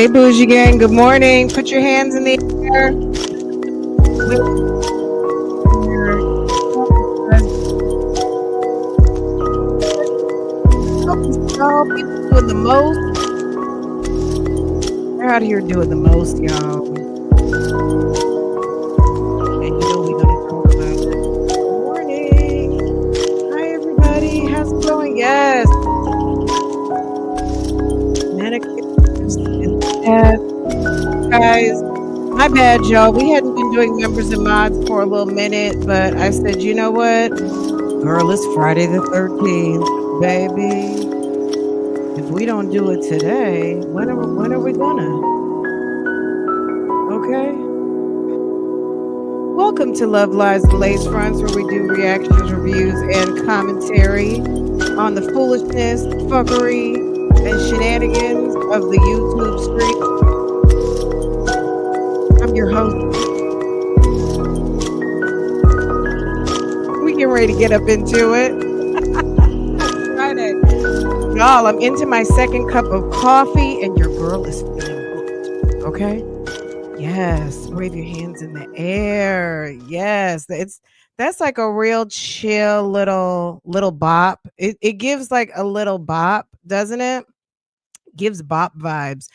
Hey, Bougie Gang. Good morning. Put your hands in the air. People doing the most. They're out here doing the most, y'all. And you know we're gonna talk about it. Good morning. Hi, everybody. How's it going? Yes. Guys, my bad, y'all. We hadn't been doing members and mods for a little minute, but I said, you know what? Girl, it's Friday the 13th, baby. If we don't do it today, when are we gonna? Okay. Welcome to Love Lies and Lace Fronts, where we do reactions, reviews, and commentary on the foolishness, fuckery, and shenanigans of the YouTube street. I'm your host. We get ready to get up into it. Friday. Y'all, I'm into my second cup of coffee, and your girl is feeling hooked. Okay? Yes. Wave your hands in the air. Yes. That's like a real chill little bop. It gives like a little bop, doesn't it? Gives bop vibes.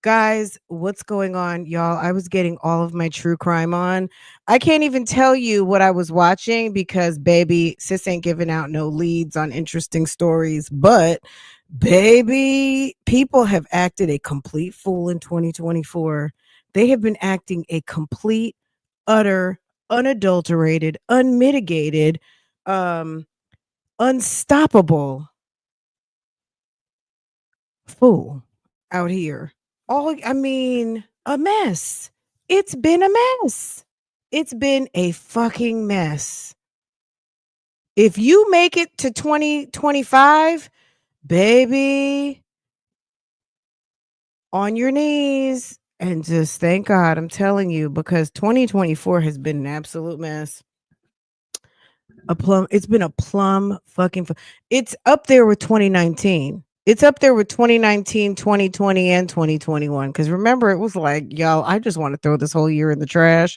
Guys, what's going on, y'all? I was getting all of my true crime on. I can't even tell you what I was watching because, baby, sis ain't giving out no leads on interesting stories. But, baby, people have acted a complete fool in 2024. They have been acting a complete, utter, unadulterated, unmitigated, um, unstoppable fool out here. I mean, a mess. It's been a mess. It's been a fucking mess. If you make it to 2025, baby, on your knees and just thank God. I'm telling you, because 2024 has been an absolute mess. It's been a plum fucking. It's up there with 2019. It's up there with 2019, 2020, and 2021. Because remember, it was like, y'all, I just want to throw this whole year in the trash.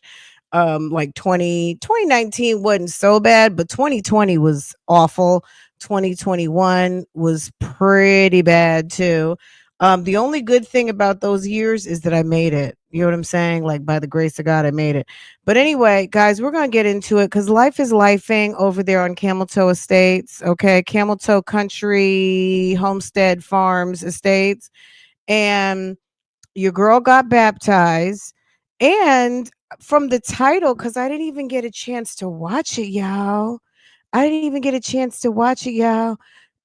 Like 2019 wasn't so bad, but 2020 was awful. 2021 was pretty bad too. The only good thing about those years is that I made it. You know what I'm saying? Like, by the grace of God, I made it. But anyway, guys, we're going to get into it because life is lifing over there on Cameltoe Estates. Okay. Cameltoe Country Homestead Farms Estates. And your girl got baptized. And from the title, because I didn't even get a chance to watch it, y'all.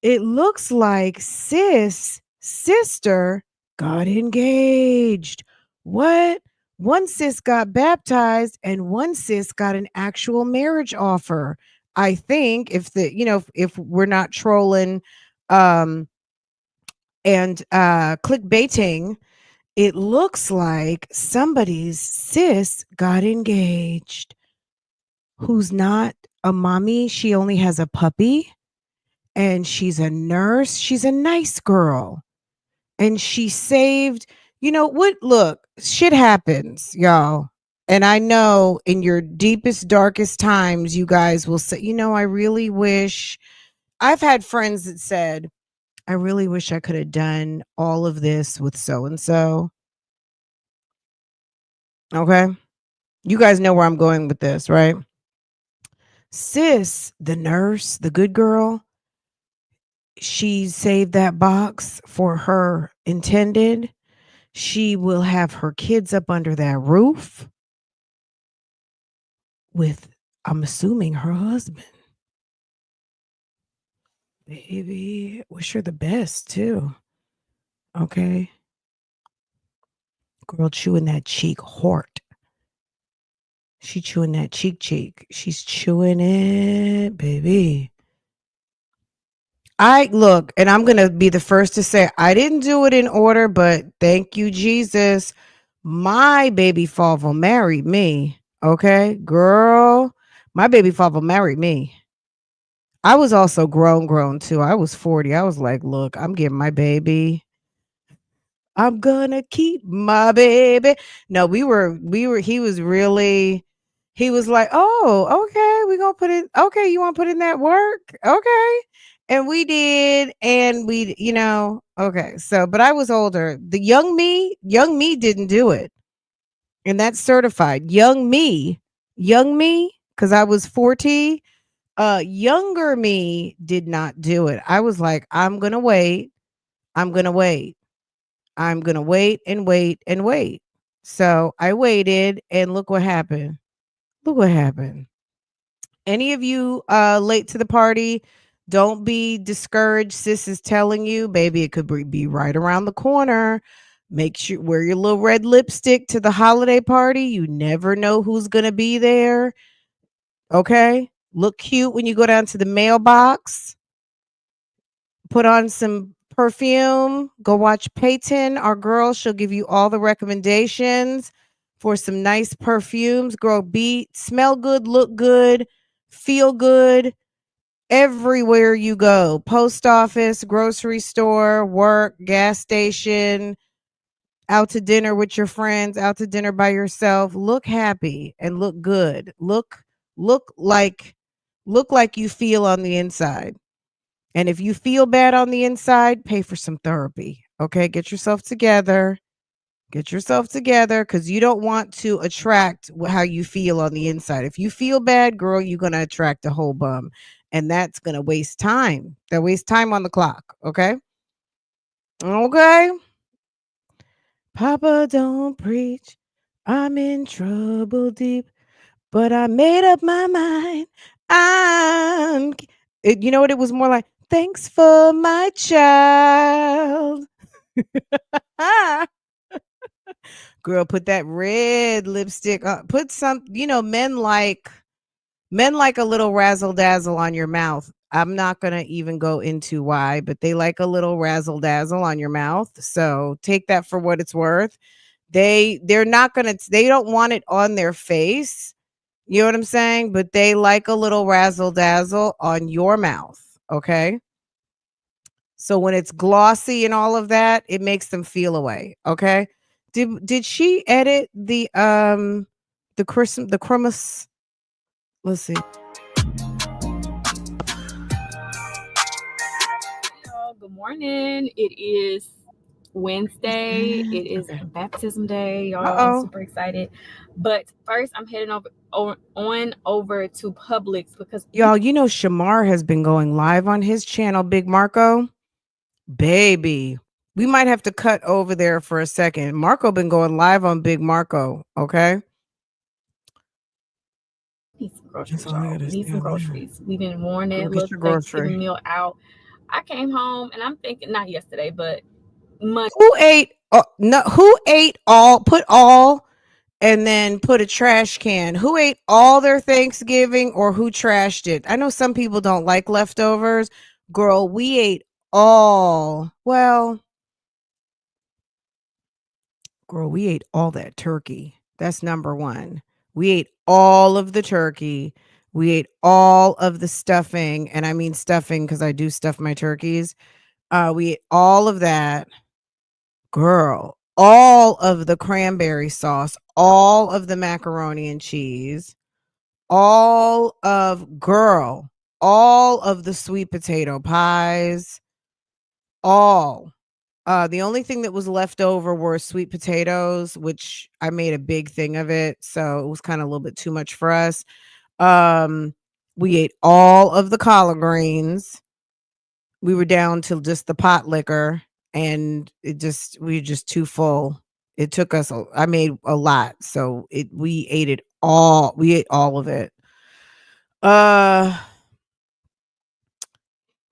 It looks like sister got engaged. What? One sis got baptized and one sis got an actual marriage offer. I think if we're not trolling and clickbaiting, it looks like somebody's sis got engaged who's not a mommy. She only has a puppy and she's a nurse. She's a nice girl. And she saved, you know what? Look, shit happens, y'all. And I know in your deepest, darkest times, you guys will say, I really wish. I've had friends that said, I really wish I could have done all of this with so and so. Okay. You guys know where I'm going with this, right? Sis, the nurse, the good girl, she saved that box for her intended. She will have her kids up under that roof with, I'm assuming, her husband. Baby, wish her the best too. Okay. Girl chewing that cheek hort. She chewing that cheek. She's chewing it, baby. Look, and I'm going to be the first to say I didn't do it in order, but thank you, Jesus. My baby father married me. Okay, girl, my baby father married me. I was also grown too. I was 40. I was like, look, I'm getting my baby. I'm gonna keep my baby. No, he was really, he was like, oh, okay, we gonna put it, okay, you wanna put in that work? Okay. And we did, and okay. So, but I was older. The young me didn't do it. And that's certified. Young me, because I was 40. Younger me did not do it. I was like, I'm gonna wait. I'm gonna wait. I'm going to wait and wait and wait. So I waited and look what happened. Look what happened. Any of you late to the party, don't be discouraged. Sis is telling you, baby, it could be right around the corner. Make sure wear your little red lipstick to the holiday party. You never know who's going to be there. Okay? Look cute when you go down to the mailbox. Put on some perfume, go watch Peyton, our girl. She'll give you all the recommendations for some nice perfumes. Girl, smell good, look good, feel good everywhere you go. Post office, grocery store, work, gas station, out to dinner with your friends, out to dinner by yourself. Look happy and look good. Look like look like you feel on the inside. And if you feel bad on the inside, pay for some therapy. Okay. Get yourself together. Get yourself together because you don't want to attract how you feel on the inside. If you feel bad, girl, you're going to attract a whole bum. And that's going to waste time. That wastes time on the clock. Okay. Okay. Papa don't preach. I'm in trouble deep, but I made up my mind. You know what? It was more like, thanks for my child. Ah, girl, put that red lipstick on. Put some, men like a little razzle dazzle on your mouth. I'm not going to even go into why, but they like a little razzle dazzle on your mouth. So take that for what it's worth. They're not going to, they don't want it on their face. You know what I'm saying? But they like a little razzle dazzle on your mouth. Okay. So when it's glossy and all of that, it makes them feel away. Okay. Did she edit the Christmas? Let's see. Y'all, good morning. It is Wednesday. It is Okay. baptism day, Uh y'all. I'm oh. super excited. But first, I'm heading over to Publix because Y'all, Shamar has been going live on his channel, Big Marco. Baby. We might have to cut over there for a second. Marco been going live on Big Marco. Okay. need some That's groceries, all I y'all. gotta Need say some on that. groceries. We've been worn Girl, that get little your Thanksgiving grocery. meal out. I came home and I'm thinking not yesterday, but Monday. Who ate no who ate all put all and then put a trash can? Who ate all their Thanksgiving or who trashed it? I know some people don't like leftovers. Girl, we ate all. Well, girl, we ate all that turkey. That's number 1. We ate all of the turkey. We ate all of the stuffing, and I mean stuffing because I do stuff my turkeys. We ate all of that. Girl, all of the cranberry sauce, all of the macaroni and cheese, all of the sweet potato pies, all. The only thing that was left over were sweet potatoes, which I made a big thing of it, so it was kind of a little bit too much for us. Um, we ate all of the collard greens. We were down to just the pot liquor, and we were just too full. It took us I made a lot, so we ate all of it. Uh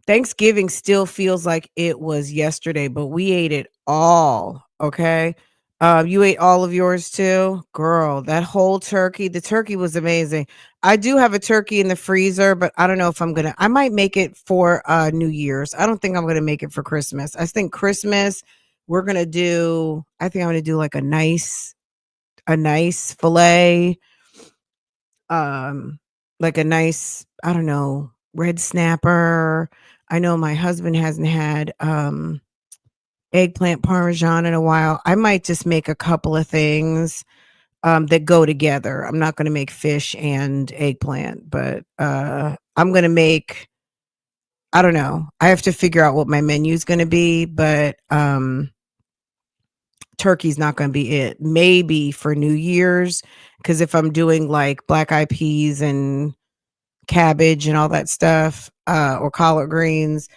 Thanksgiving still feels like it was yesterday, but we ate it all. Okay. You ate all of yours too? Girl, that whole turkey, the turkey was amazing. I do have a turkey in the freezer, but I don't know if I might make it for New Year's. I don't think I'm gonna make it for Christmas. I think Christmas, I think I'm gonna do like a nice fillet, like a nice, I don't know, red snapper. I know my husband hasn't had eggplant parmesan in a while. I might just make a couple of things that go together. I'm not going to make fish and eggplant, but I'm going to make, I don't know. I have to figure out what my menu is going to be, but turkey's not going to be it. Maybe for New Year's, because if I'm doing like black eyed peas and cabbage and all that stuff, or collard greens,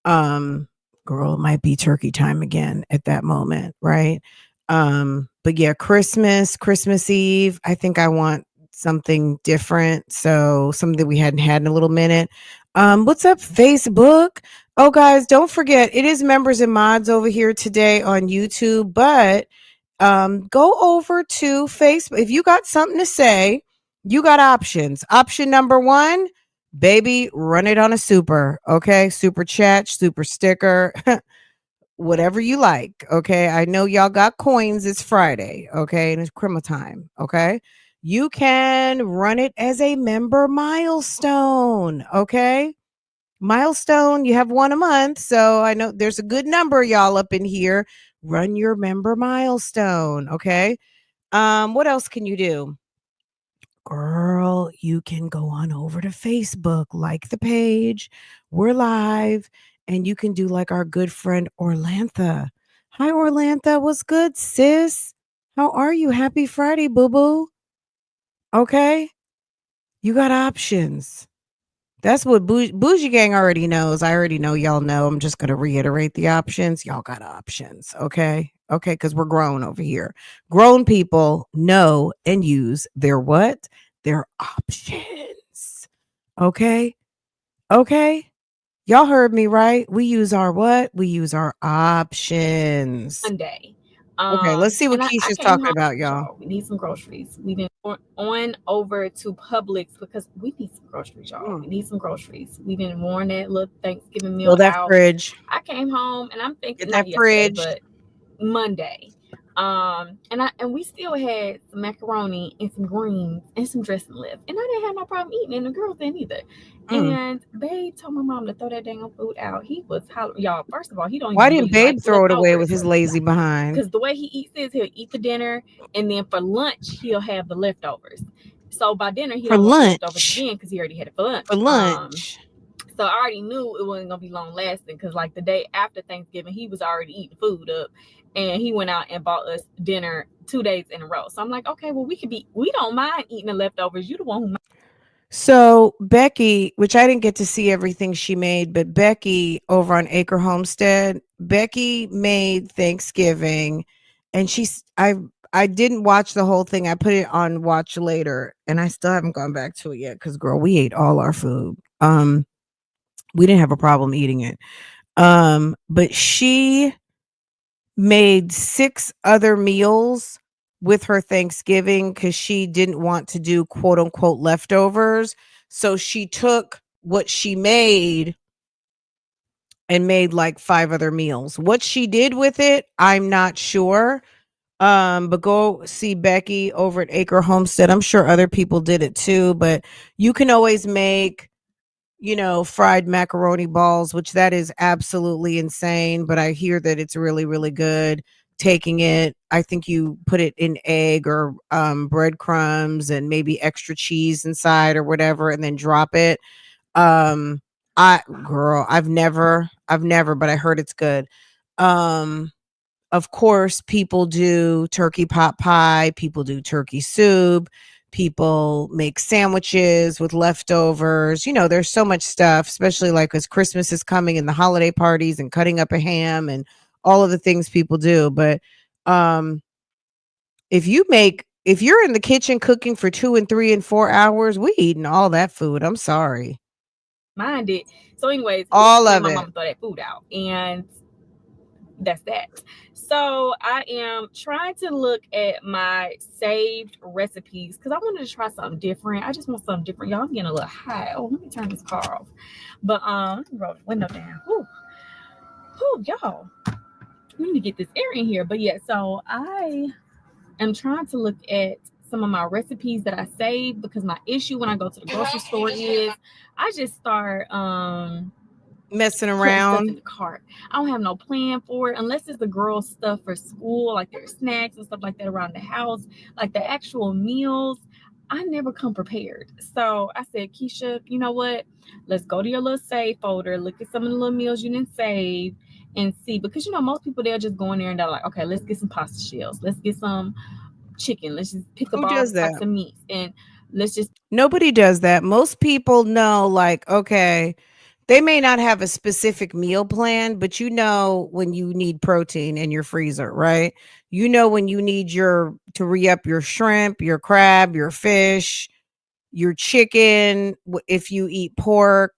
um, girl, it might be turkey time again at that moment, right? But yeah, Christmas Eve, I think I want something different. So something that we hadn't had in a little minute. What's up, Facebook? Oh, guys, don't forget it is members and mods over here today on YouTube, but go over to Facebook. If you got something to say, you got options. Option number one, baby, run it on a super. Okay. Super chat, super sticker, whatever you like. Okay. I know y'all got coins. It's Friday. Okay. And it's criminal time. Okay. You can run it as a member milestone. Okay. Milestone, you have one a month. So I know there's a good number, y'all, up in here. Run your member milestone. Okay. What else can you do? Girl, you can go on over to Facebook, like the page. We're live, and you can do like our good friend Orlantha. Hi, Orlantha. What's good, sis? How are you? Happy Friday, boo boo. Okay. You got options. That's what Bougie Gang already knows. I already know y'all know. I'm just going to reiterate the options. Y'all got options. Okay. Okay. Because we're grown over here. Grown people know and use their what? Their options. Okay. Okay. Y'all heard me right. We use our what? We use our options. Monday. Okay. Let's see what And I Keisha's came talking home, about, y'all. y'all. We need some groceries. We been on over to Publix because we need some groceries, y'all. We need some groceries. We've been worn that little Thanksgiving meal Fill that out. fridge. I came home and I'm thinking Get that not yesterday, fridge. but Monday. And we still had some macaroni and some greens and some dressing left. And I didn't have no problem eating, and the girls didn't either. And Babe told my mom to throw that dang food out. He was hollering, y'all. First of all, he don't Why even didn't really Babe like throw it away with leftovers. his lazy behind? Because the way he eats is he'll eat the dinner, and then for lunch he'll have the leftovers. So by dinner he don't want the leftovers again because he already had it for lunch. For lunch. So I already knew it wasn't gonna be long lasting because like the day after Thanksgiving he was already eating food up, and he went out and bought us dinner 2 days in a row. So I'm like, okay, well we don't mind eating the leftovers. You the one who. So Becky, which I didn't get to see everything she made, but Becky over on Acre Homestead, Becky made Thanksgiving, and I didn't watch the whole thing. I put it on watch later, and I still haven't gone back to it yet because girl, we ate all our food. We didn't have a problem eating it. But she made 6 other meals with her Thanksgiving because she didn't want to do quote unquote leftovers. So she took what she made and made like 5 other meals. What she did with it, I'm not sure. But go see Becky over at Acre Homestead. I'm sure other people did it too, but you can always make, fried macaroni balls, which that is absolutely insane, but I hear that it's really, really good. Taking it, I think you put it in egg or breadcrumbs and maybe extra cheese inside or whatever, and then drop it. Um, I've never, but I heard it's good. Um, of course, people do turkey pot pie, people do turkey soup, people make sandwiches with leftovers. There's so much stuff, especially like as Christmas is coming and the holiday parties and cutting up a ham and all of the things people do. But um if you're in the kitchen cooking for 2 and 3 and 4 hours, we eating all that food. I'm sorry. Mind it. So anyways, All of my it. mom throw that food out, and that's that. So I am trying to look at my saved recipes because I wanted to try something different. I just want something different. Y'all, I'm getting a little high. Oh, let me turn this car off. But let me roll the window down. Whew, y'all. We need to get this air in here. But yeah, so I am trying to look at some of my recipes that I saved because my issue when I go to the grocery store is I just start Messing putting stuff in around. the cart. I don't have no plan for it unless it's the girls' stuff for school, like their snacks and stuff like that around the house, like the actual meals. I never come prepared. So I said, Keisha, you know what? Let's go to your little save folder, look at some of the little meals you didn't save, and see. Because most people they'll just go in there and they're like, okay, let's get some pasta shells, let's get some chicken, let's just pick up Who all the does types that? of meats, and let's just Nobody does that. Most people know, like, okay, they may not have a specific meal plan, but you know when you need protein in your freezer, right? You know when you need your to re-up your shrimp, your crab, your fish, your chicken, if you eat pork,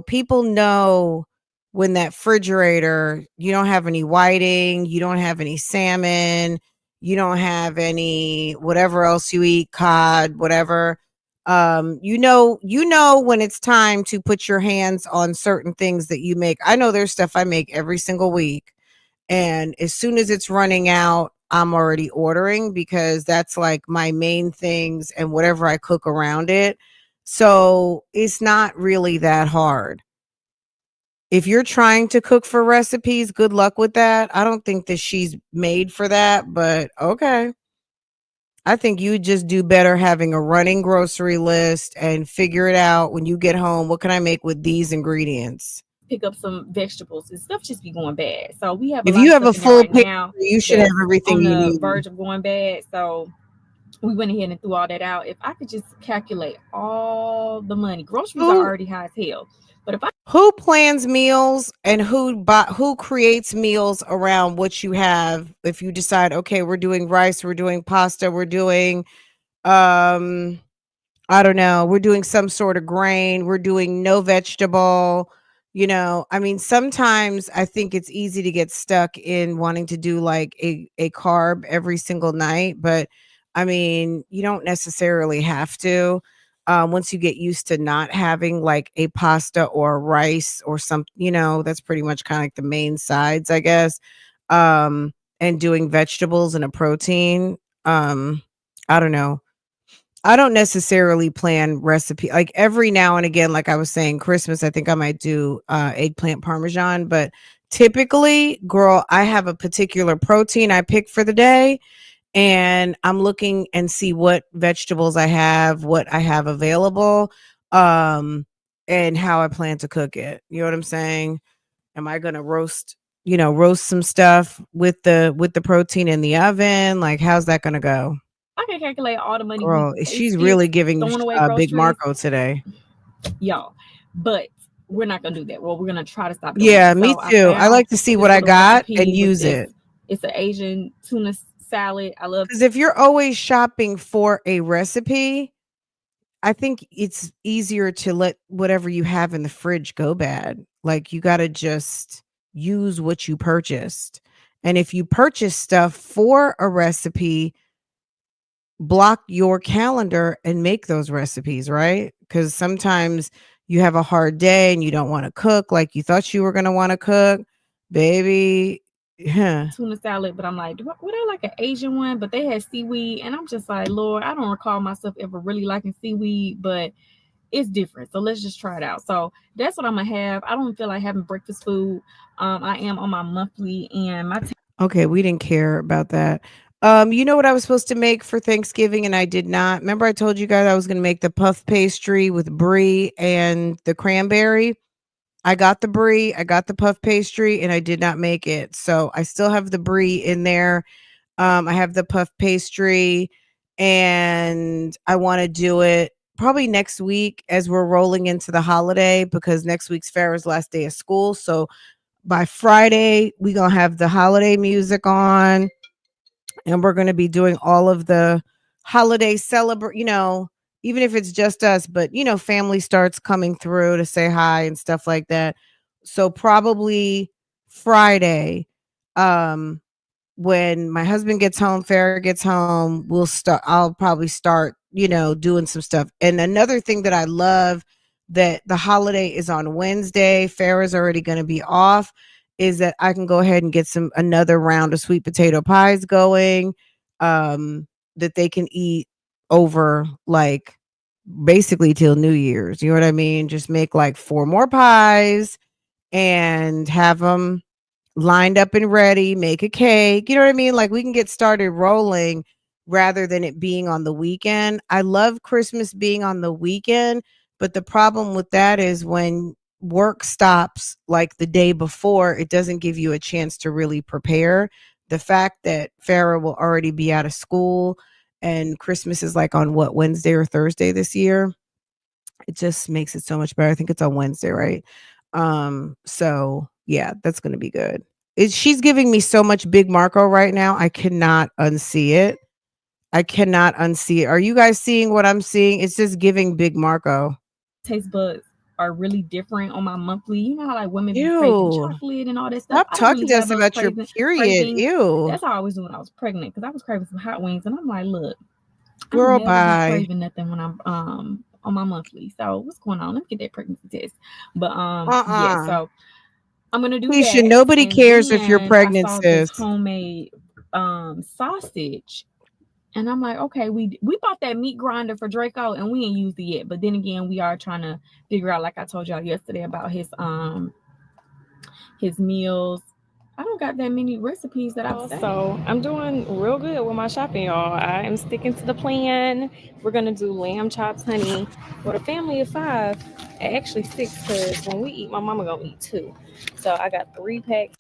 people know when that refrigerator, you don't have any whiting, you don't have any salmon, you don't have any whatever else you eat, cod, whatever. You know when it's time to put your hands on certain things that you make. I know there's stuff I make every single week, and as soon as it's running out, I'm already ordering because that's like my main things and whatever I cook around it. So it's not really that hard. If you're trying to cook for recipes, good luck with that. I don't think that she's made for that, but okay. I think you just do better having a running grocery list and figure it out when you get home. What can I make with these ingredients? pick up some vegetables and stuff just be going bad. So we have a If lot you of have stuff a in there full right pantry, now you should have that's everything on you the need. verge of going bad. So we went ahead and threw all that out. If I could just calculate all the money, groceries are Who already high as hell. But if I who plans meals and who creates meals around what you have? If you decide, okay, we're doing rice, we're doing pasta, we're doing um I don't know, we're doing some sort of grain, we're doing no vegetable, I mean, sometimes I think it's easy to get stuck in wanting to do like a carb every single night, but I mean, you don't necessarily have to. Once you get used to not having like a pasta or rice or some, that's pretty much kind of like the main sides, I guess. And doing vegetables and a protein. I don't know. I don't necessarily plan recipe like every now and again, like I was saying, Christmas, I think I might do eggplant parmesan, but typically, girl, I have a particular protein I pick for the day, and I'm looking and see what vegetables I have, what I have available, and how I plan to cook it. You know what I'm saying? Am I gonna roast some stuff with the protein in the oven? Like, how's that gonna go? can calculate all the money we Girl, she's wasted really giving throwing away Big groceries, Marco today. y'all. But we're not gonna do that. Well, we're gonna try to stop doing that. Yeah, me So I too. I found like to see this what I little got and recipe with use this. it. It's an Asian tuna salad. I love Because if you're always shopping for a recipe, I think it's easier to let whatever you have in the fridge go bad. Like, you got to just use what you purchased. And if you purchase stuff for a recipe, block your calendar and make those recipes, right? Because sometimes you have a hard day and you don't want to cook like you thought you were going to want to cook, baby. Huh. tuna salad, but I'm like, would I like an Asian one? But they had seaweed, and I'm just like, Lord, I don't recall myself ever really liking seaweed, but it's different. So let's just try it out. So that's what I'm gonna have. I don't feel like having breakfast food. I am on my monthly, and my Okay, we didn't care about that. You know what I was supposed to make for Thanksgiving and I did not? Remember I told you guys I was going to make the puff pastry with brie and the cranberry? I got the brie, I got the puff pastry, and I did not make it. So I still have the brie in there. I have the puff pastry, and I want to do it probably next week as we're rolling into the holiday because next week's Farrah's last day of school. So by Friday, we gonna have the holiday music on, and we're gonna be doing all of the holiday celebrate. Even if it's just us, but family starts coming through to say hi and stuff like that. So probably Friday, um, when my husband gets home, Farrah gets home, I'll probably start, doing some stuff. And another thing that I love that the holiday is on Wednesday, Farrah's already going to be off, is that I can go ahead and get another round of sweet potato pies going, that they can eat over like basically till New Year's. You know what I mean? Just make like four more pies and have them lined up and ready, make a cake. You know what I mean? Like we can get started rolling rather than it being on the weekend. I love Christmas being on the weekend, but the problem with that is when work stops like the day before, it doesn't give you a chance to really prepare. The fact that Farah will already be out of school and Christmas is like on what, Wednesday or Thursday this year, it just makes it so much better. I think it's on Wednesday, right? So yeah, that's gonna be good. She's giving me so much big Marco right now. I cannot unsee it. I cannot unsee it. Are you guys seeing what I'm seeing? It's just giving big Marco. Taste buds are really different on my monthly. You know how like women be craving Ew. chocolate and all that stuff. Stop I don't talking really to have us those about your period. cravings. Ew. That's how I always do when I was pregnant because I was craving some hot wings and I'm like, look, I Girl, don't never be bye. craving nothing when I'm on my monthly. So what's going on? Let me get that pregnancy test. But yeah, so I'm gonna do Keisha, that. nobody And cares if you're then I pregnant, saw this sis. homemade sausage. And I'm like, okay, we bought that meat grinder for Draco and we ain't used it yet. But then again, we are trying to figure out, like I told y'all yesterday about his meals. I don't got that many recipes that I've saved. So I'm doing real good with my shopping, y'all. I am sticking to the plan. We're gonna do lamb chops, honey, with a family of 5, actually 6, because when we eat, my mama gonna eat 2. So I got 3 packs.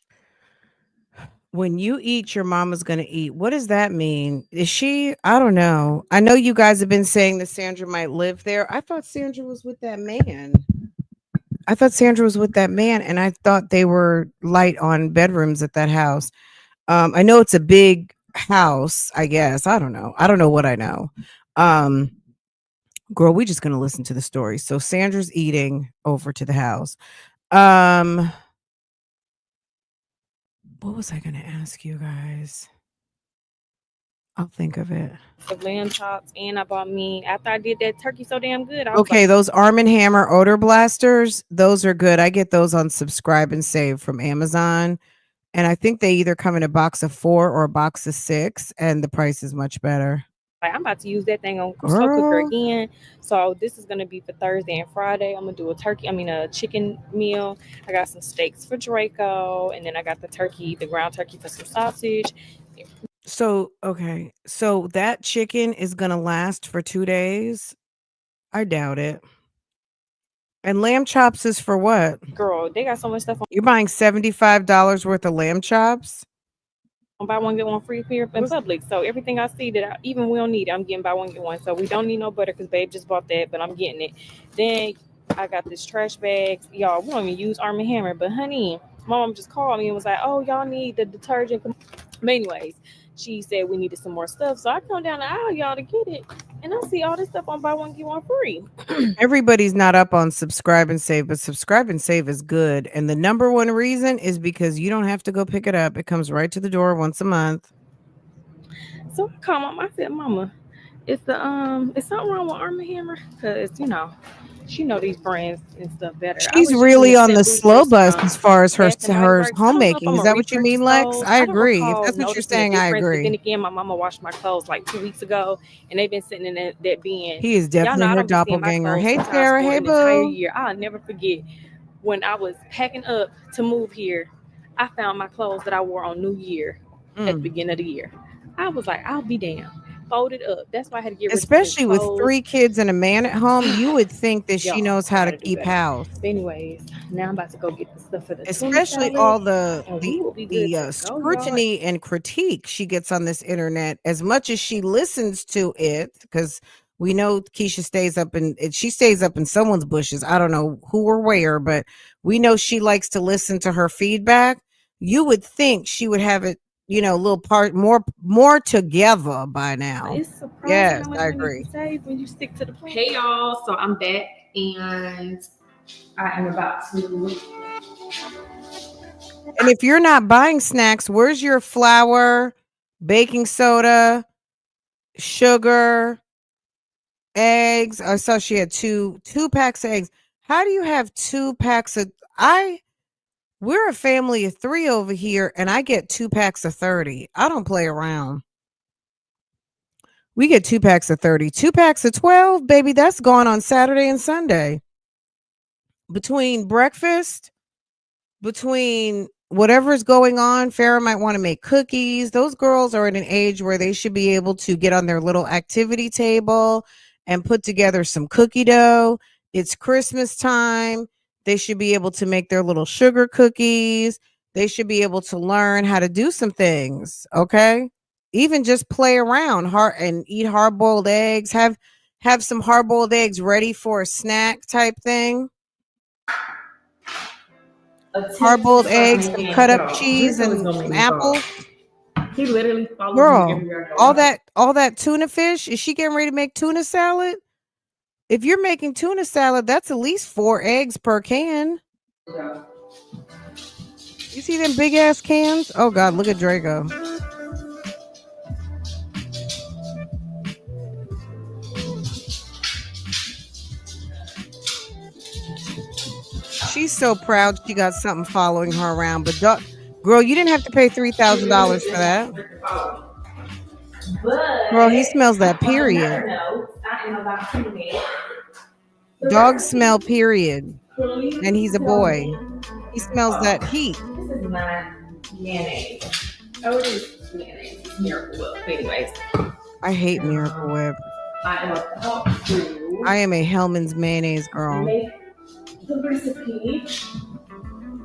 When you eat, your mama's gonna eat. What does that mean? Is she? I don't know. I know you guys have been saying that Sandra might live there. I thought Sandra was with that man. I thought Sandra was with that man, and I thought they were light on bedrooms at that house. I know it's a big house, I guess. I don't know. I don't know what I know. Um, girl, we just gonna listen to the story. So Sandra's eating over to the house. What was I gonna ask you guys? I'll think of it. Of lamb chops, and I bought me, after I did that turkey so damn good, I was Okay, those Arm& Hammer odor blasters, those are good. I get those on Subscribe and Save from Amazon. And I think they either come in a box of 4 or a box of 6, and the price is much better. like, I'm about to use that thing on slow cooker again. So this is gonna be for Thursday and Friday. I'm gonna do a chicken meal. I got some steaks for Draco, and then I got the ground turkey for some sausage. So, okay. So that chicken is going to last for 2 days? I doubt it. And lamb chops is for what? Girl, they got so much stuff on. You're buying $75 worth of lamb chops? Buy one get one free here in Publix. So everything I see that even we don't need, I'm getting buy one get one. So we don't need no butter because babe just bought that, but I'm getting it. Then I got this trash bag, y'all. We don't even use Arm & Hammer, but honey, my mom just called me and was like, "Oh, y'all need the detergent." But anyways, she said we needed some more stuff, so I come down the aisle, y'all, to get it, and I see all this stuff on buy one get one free. Everybody's not up on Subscribe and Save, but Subscribe and Save is good. And the number one reason is because you don't have to go pick it up. It comes right to the door once a month. So I called Mama. I said, "Mama, is something wrong with Arm & Hammer? Because she know these brands and stuff better." She's really on the slow bus as far as her homemaking. Is that what you mean, Lex? I agree. If that's what you're saying, I agree. But then again, my mama washed my clothes like 2 weeks ago, and they've been sitting in that bin. He is definitely her doppelganger. Hey, Sarah. Hey, boo. Entire year. I'll never forget when I was packing up to move here. I found my clothes that I wore on New Year at the beginning of the year. I was like, I'll be damned. Folded up. That's why I had to get rid of especially with 3 kids and a man at home. You would think that she knows how to keep house. But anyways, now I'm about to go get the stuff for the especially all the scrutiny and critique she gets on this internet. As much as she listens to it, because we know Keisha stays up in someone's bushes. I don't know who or where, but we know she likes to listen to her feedback. You would think she would have it, a little part more together by now. It's surprising. Yes, I agree. When you stick to the plan. Hey y'all, so I'm back and I am about to. And if you're not buying snacks, where's your flour, baking soda, sugar, eggs? I saw she had two packs of eggs. How do you have 2 packs of? We're a family of 3 over here, and I get 2 packs of 30. I don't play around. We get 2 packs of 30. 2 packs of 12, baby, that's gone on Saturday and Sunday. Between breakfast between whatever's going on, Farrah might want to make cookies. Those girls are at an age where they should be able to get on their little activity table and put together some cookie dough. It's Christmas time. They should be able to make their little sugar cookies. They should be able to learn how to do some things, okay? Even just play around hard and eat hard-boiled eggs. Have some hard-boiled eggs ready for a snack type thing. Hard-boiled eggs, some cut up cheese, and some apples. He literally follows me Girl, everywhere. all that tuna fish. Is she getting ready to make tuna salad? If you're making tuna salad, that's at least 4 eggs per can. Yeah. You see them big ass cans? Oh God, look at Draco. She's so proud she got something following her around. But girl, you didn't have to pay $3,000 for that. But Girl, he smells that period. Dogs smell period. And he's a boy. He smells that heat. This is not mayonnaise. Oh, it is mayonnaise. Miracle Whip. Anyways. I hate Miracle Whip. I am a Hellman's mayonnaise girl. Make the recipe.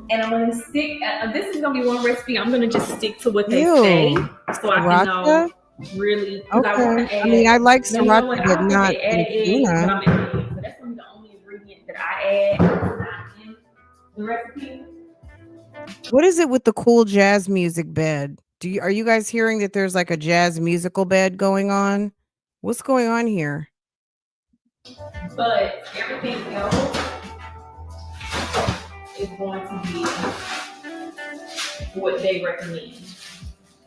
And I'm going to stick. This is going to be one recipe. I'm going to just stick to what they say. So I can know really. Okay. I mean, I like sriracha, but not in tuna. So that's going to be the only ingredient that I add in the recipe. What is it with the cool jazz music bed? Are you guys hearing that there's like a jazz musical bed going on? What's going on here? But everything else is going to be what they recommend.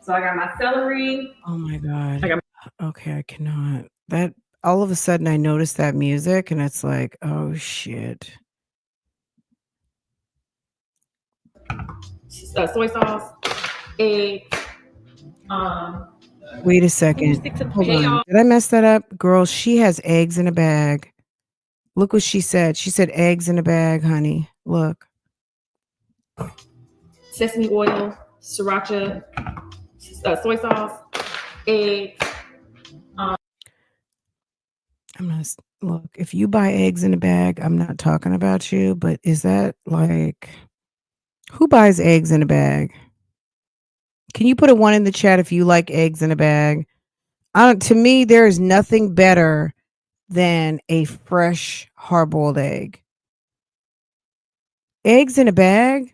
So I got my celery. Oh my God. Okay, I cannot. That all of a sudden I noticed that music and it's like, oh shit. Soy sauce, eggs. Wait a second. Hold on. Did I mess that up? Girl, she has eggs in a bag. Look what she said. She said eggs in a bag, honey. Look. Sesame oil, sriracha, soy sauce, eggs. Look, if you buy eggs in a bag, I'm not talking about you, but is that like, who buys eggs in a bag? Can you put a 1 in the chat if you like eggs in a bag? To me, there is nothing better than a fresh hard-boiled egg. Eggs in a bag?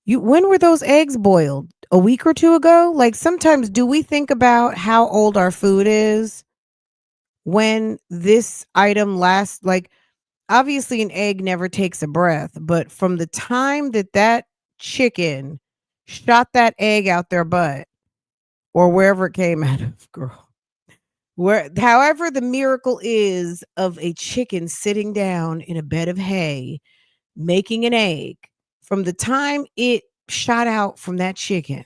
When were those eggs boiled? A week or 2 ago? Like, sometimes do we think about how old our food is when this item lasts? Like, obviously an egg never takes a breath, but from the time that chicken shot that egg out their butt or wherever it came out of, girl, however the miracle is of a chicken sitting down in a bed of hay making an egg, from the time it shot out from that chicken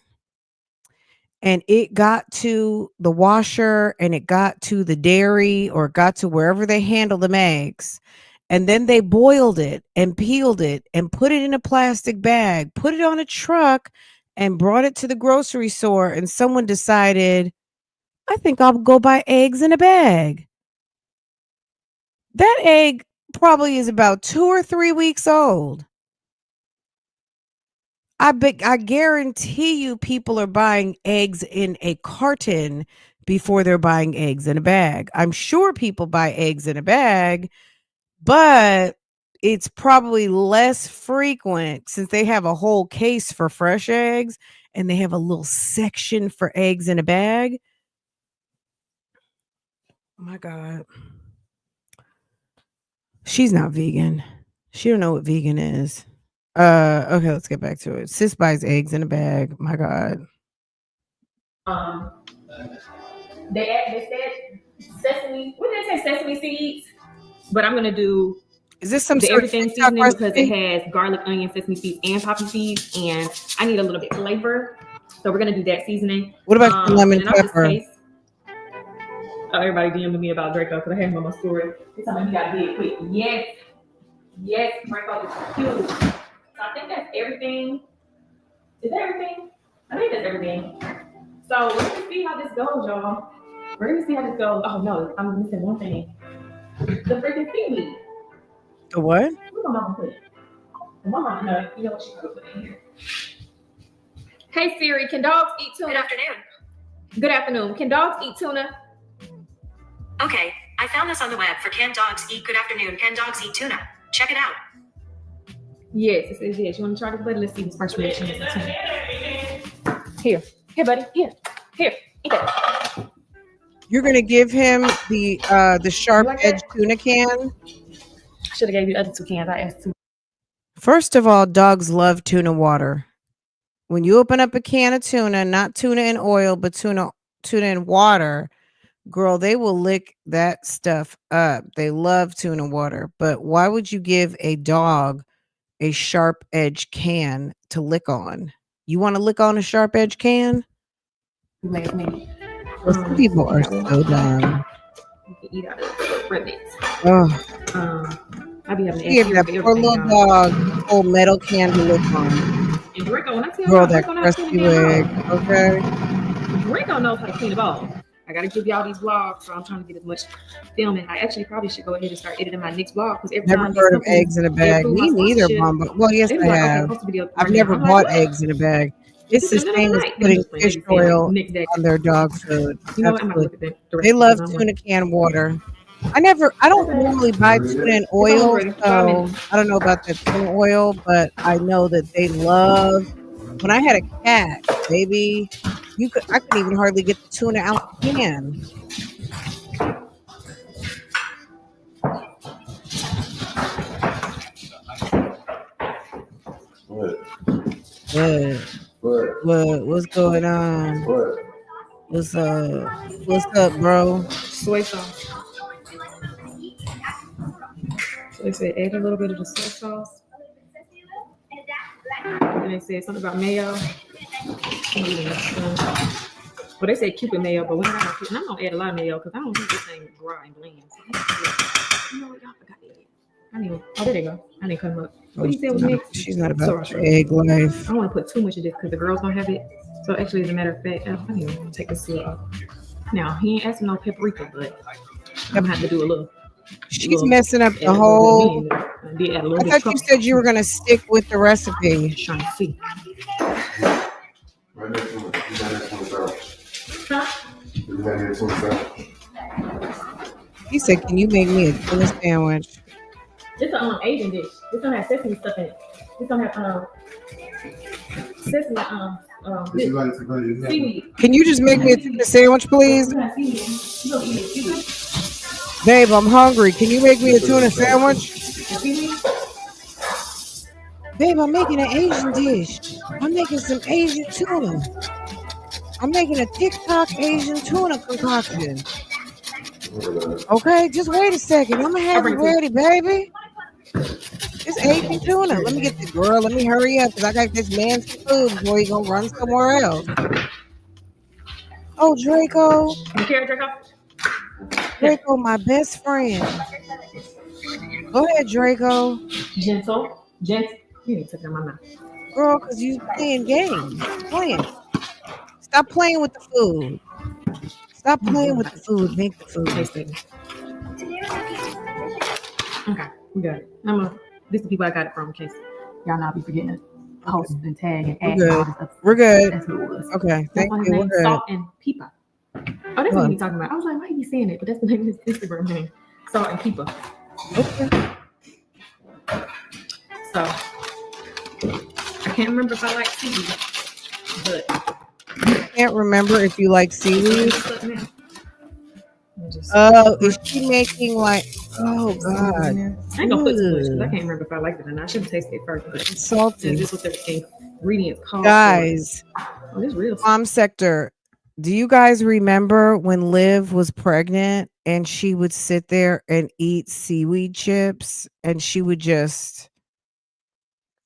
and it got to the washer and it got to the dairy or got to wherever they handle them eggs, and then they boiled it and peeled it and put it in a plastic bag, put it on a truck and brought it to the grocery store, and someone decided, I think I'll go buy eggs in a bag. That egg probably is about 2 or 3 weeks old. I guarantee you people are buying eggs in a carton before they're buying eggs in a bag. I'm sure people buy eggs in a bag, but it's probably less frequent since they have a whole case for fresh eggs and they have a little section for eggs in a bag. Oh my God. She's not vegan. She don't know what vegan is. Okay, let's get back to it. Sis buys eggs in a bag. My God. They said sesame. What did they say? Sesame seeds. But I'm gonna do. Is this some the sort everything of seasoning recipe? because it has garlic, onion, sesame seeds, and poppy seeds, and I need a little bit of flavor. So we're gonna do that seasoning. What about lemon pepper? Everybody DM'd me about Draco because I had him on my story. They told me he got big quick. Yes, Draco is cute. So I think that's everything. Is that everything? I think that's everything. So we're gonna see how this goes, y'all. We're gonna see how this goes. Oh no, I'm missing one thing. The freaking seaweed. The what? Where's my mama put it? My mama, no, you know what she put it in here. Hey Siri, can dogs eat tuna? Good afternoon. Good afternoon. Can dogs eat tuna? Okay, I found this on the web for can dogs eat. Good afternoon. Can dogs eat tuna? Check it out. Yes, it says yes. You want to try this, buddy? Let's see this first reaction. Here, buddy. Here, eat that. You're gonna give him the sharp edge tuna can. Should have gave you the other two cans. I asked two. First of all, dogs love tuna water. When you open up a can of tuna, not tuna in oil, but tuna in water, girl, they will lick that stuff up. They love tuna water. But why would you give a dog a sharp edge can to lick on? You want to lick on a sharp edge can? Last minute. Well, some people are so dumb. You can eat out of the rivets. Oh, I be having to give that poor little dog a whole metal can to lick on. And Draco, when I tell Girl, y'all, that Draco knows how to crusty clean a leg. ball. Okay. Draco knows how to clean a ball. I gotta give y'all these vlogs, so I'm trying to get as much filming. I actually probably should go ahead and start editing my next vlog because every Never time heard of eggs in a bag. Me neither, Mama. Well, yes, I have. I've never bought eggs in a bag. It's the same as putting fish oil on their dog food. Absolutely. They love tuna can water. I don't normally buy tuna in oil, so I don't know about the tuna oil, but I know that they love. When I had a cat, baby, I couldn't even hardly get the tuna out the can. What? What's going on? What's up, bro? Soy sauce. So they said add a little bit of the soy sauce. And they said something about mayo. Well, they said Cupid mayo, but when I'm gonna add a lot of mayo because I don't think this thing dry and bland. So you know what? Y'all forgot that. Oh, there they go. I didn't cut them up. What you say was next? She's not about the egg life. I don't want to put too much of this because the girls don't have it. So actually, as a matter of fact, I need to take this off. Now, he ain't asking no paprika, but I'm gonna have to do a little. She's messing up the whole. I thought you said you were gonna stick with the recipe. Trying to see. He said, "Can you make me a tuna sandwich?" This is an Asian dish. This don't have sesame stuff in it. This don't have sesame seaweed. Can you just make me a tuna sandwich, please? Babe, I'm hungry. Can you make me a tuna sandwich? Babe, I'm making an Asian dish. I'm making some Asian tuna. I'm making a TikTok Asian tuna concoction. Okay, just wait a second. I'm gonna have it ready, baby. It's Asian tuna. Let me get the girl. Let me hurry up because I got this man's food before he gonna run somewhere else. Oh, Draco. Draco, my best friend. Go ahead, Draco. Gentle. You need to take it in my mouth. Girl, because you playing games. Stop playing with the food. Stop playing with the food. Make the food. Okay, we got it. This is the people I got it from in case y'all not be forgetting to post and tag and add all this stuff. We're good. That's what it was. Okay, thank you. We're good. Salt and Pepper. Oh, that's what he's talking about. I was like, why are you saying it? But that's the name of his Instagram name. Salt and Pepper. Okay. So I can't remember if I like seaweed, but I can't remember if you like seaweed. Is she making like? Oh God! I ain't gonna put too much because I can't remember if I liked it or not. I should have tasted it first. But it's salty. This is what the ingredients called. Guys, this real farm sector. Do you guys remember when Liv was pregnant and she would sit there and eat seaweed chips and she would just,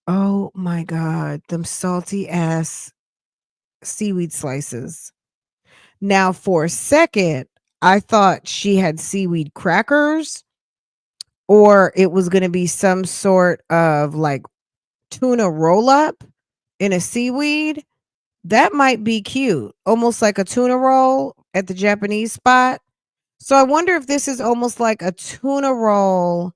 oh my God, them salty ass seaweed slices. Now, for a second, I thought she had seaweed crackers or it was going to be some sort of like tuna roll up in a seaweed, that might be cute. Almost like a tuna roll at the Japanese spot. So I wonder if this is almost like a tuna roll,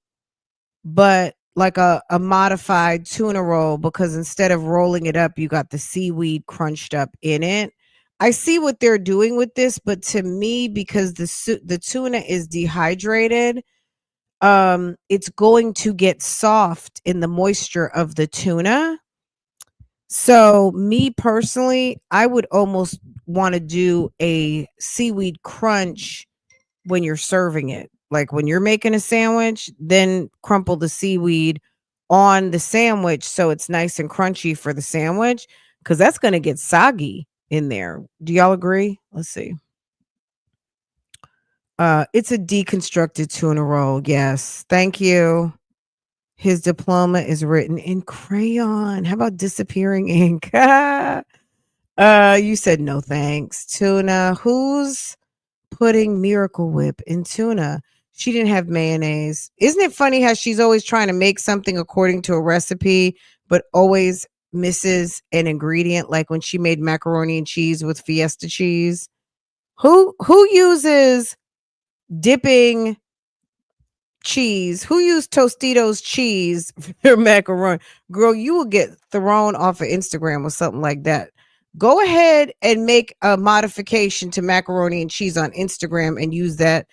but like a modified tuna roll, because instead of rolling it up, you got the seaweed crunched up in it. I see what they're doing with this, but to me, because the tuna is dehydrated, it's going to get soft in the moisture of the tuna. So me personally, I would almost want to do a seaweed crunch when you're serving it. Like when you're making a sandwich, then crumple the seaweed on the sandwich so it's nice and crunchy for the sandwich, because that's going to get soggy in there. Do y'all agree? Let's see. It's a deconstructed tuna roll. Yes. Thank you. His diploma is written in crayon. How about disappearing ink? You said no thanks. Tuna. Who's putting Miracle Whip in tuna? She didn't have mayonnaise. Isn't it funny how she's always trying to make something according to a recipe, but always misses an ingredient? Like when she made macaroni and cheese with Fiesta cheese. Who uses dipping cheese? Who used Tostitos cheese for their macaroni? Girl, you will get thrown off of Instagram or something like that. Go ahead and make a modification to macaroni and cheese on Instagram and use that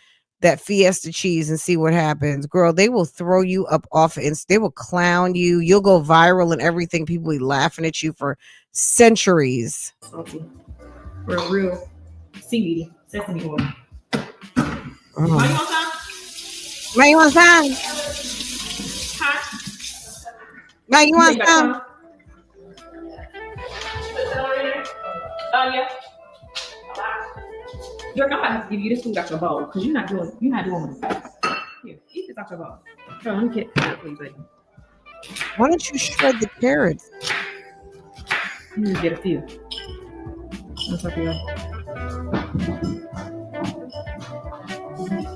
Fiesta cheese and see what happens. Girl, they will throw you up off of Insta. They will clown you. You'll go viral and everything. People will be laughing at you for centuries. Salty. For a real seaweedy sesame oil. Oh. Why you want some? Now you want some? Huh? Now you want some? Yeah. You're not have to give you this food out your bowl because you're not doing this. Here, eat this out your bowl. So let me get that for you, buddy. Why don't you shred the carrots? Let me get a few. That's okay.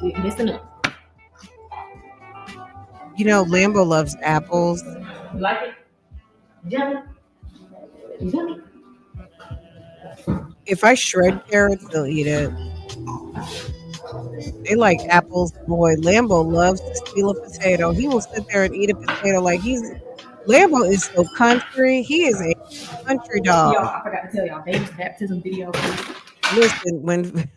You're missing it. You know, Lambo loves apples. You like it? Yummy. Yummy. If I shred carrots, they'll eat it. They like apples. Boy, Lambo loves to steal a potato. He will sit there and eat a potato like Lambo is so country. He is a country dog. Y'all, I forgot to tell y'all, baby's baptism video. Listen, when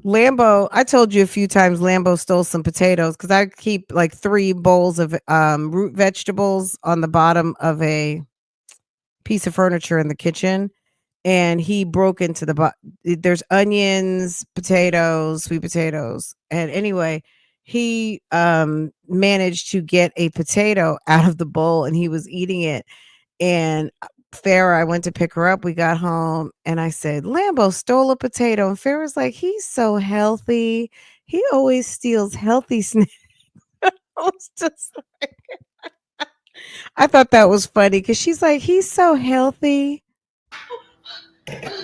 Lambo, I told you a few times Lambo stole some potatoes because I keep like 3 bowls of root vegetables on the bottom of piece of furniture in the kitchen. And he broke into there's onions, potatoes, sweet potatoes. And anyway, he managed to get a potato out of the bowl and he was eating it. And Farrah, I went to pick her up. We got home and I said, Lambo stole a potato. And Farrah's like, he's so healthy. He always steals healthy snacks. I was just like, I thought that was funny because she's like, he's so healthy.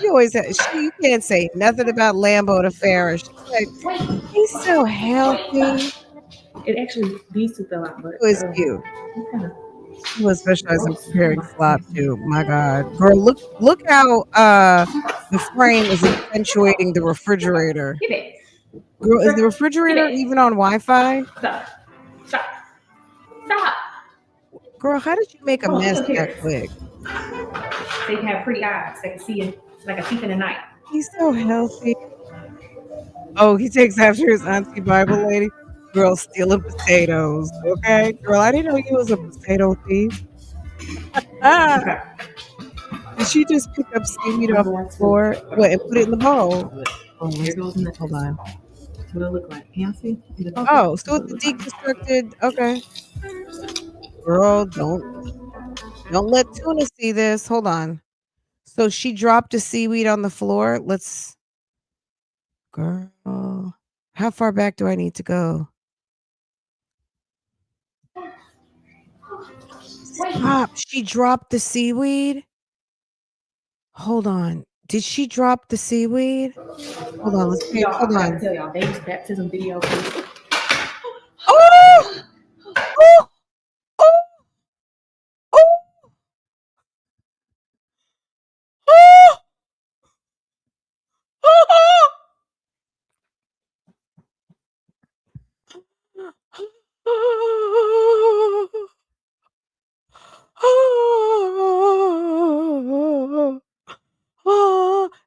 You always you can't say nothing about Lambo to Farrah. She's like, he's so healthy. It actually, these two fell out, but It was cute. She was specializing in preparing slop too. My God, girl, look how the frame is accentuating the refrigerator. Girl, is the refrigerator even on Wi-Fi? Stop. Girl, how did you make a mess that quick? They can have pretty eyes. They can see it like a thief in the night. He's so healthy. Oh, he takes after his auntie Bible lady. Girl stealing potatoes. Okay, girl, I didn't know you was a potato thief. Did she just pick up seaweed off the floor? What, and put it in the bowl? Oh, hold on. What it look like? Fancy? Oh, so it's the deconstructed. Okay. Girl, don't let Tuna see this. Hold on. So she dropped a seaweed on the floor. Girl, how far back do I need to go? Stop. She dropped the seaweed. Hold on. Did she drop the seaweed? Hold on. Let's see. Hold on. I tell y'all, baby's baptism video. Oh!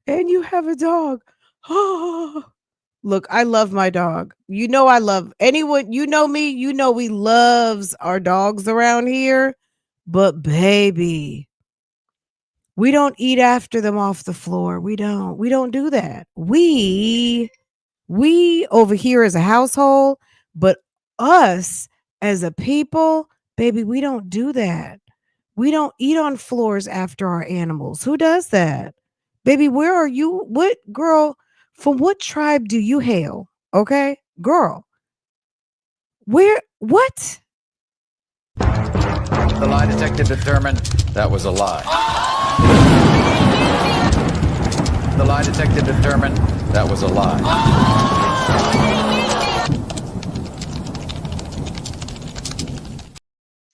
And you have a dog. Look, I love my dog. You know I love anyone, you know me, you know we loves our dogs around here. But baby, we don't eat after them off the floor. We don't do that. We over here as a household, but us as a people, baby, we don't do that. We don't eat on floors after our animals. Who does that? Baby, where are you? What girl? From what tribe do you hail? Okay, girl. Where? What? The lie detector determined that was a lie. The lie detector determined that was a lie.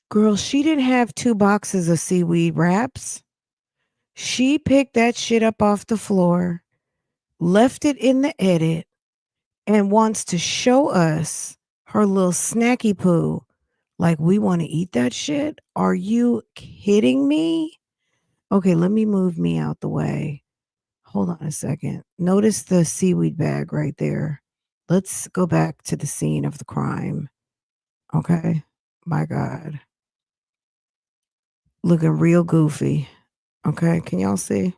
Girl, she didn't have 2 boxes of seaweed wraps. She picked that shit up off the floor, left it in the edit, and wants to show us her little snacky poo. Like we want to eat that shit? Are you kidding me? Okay, let me move me out the way. Hold on a second. Notice the seaweed bag right there. Let's go back to the scene of the crime. Okay. My God. Looking real goofy. Okay. Can y'all see?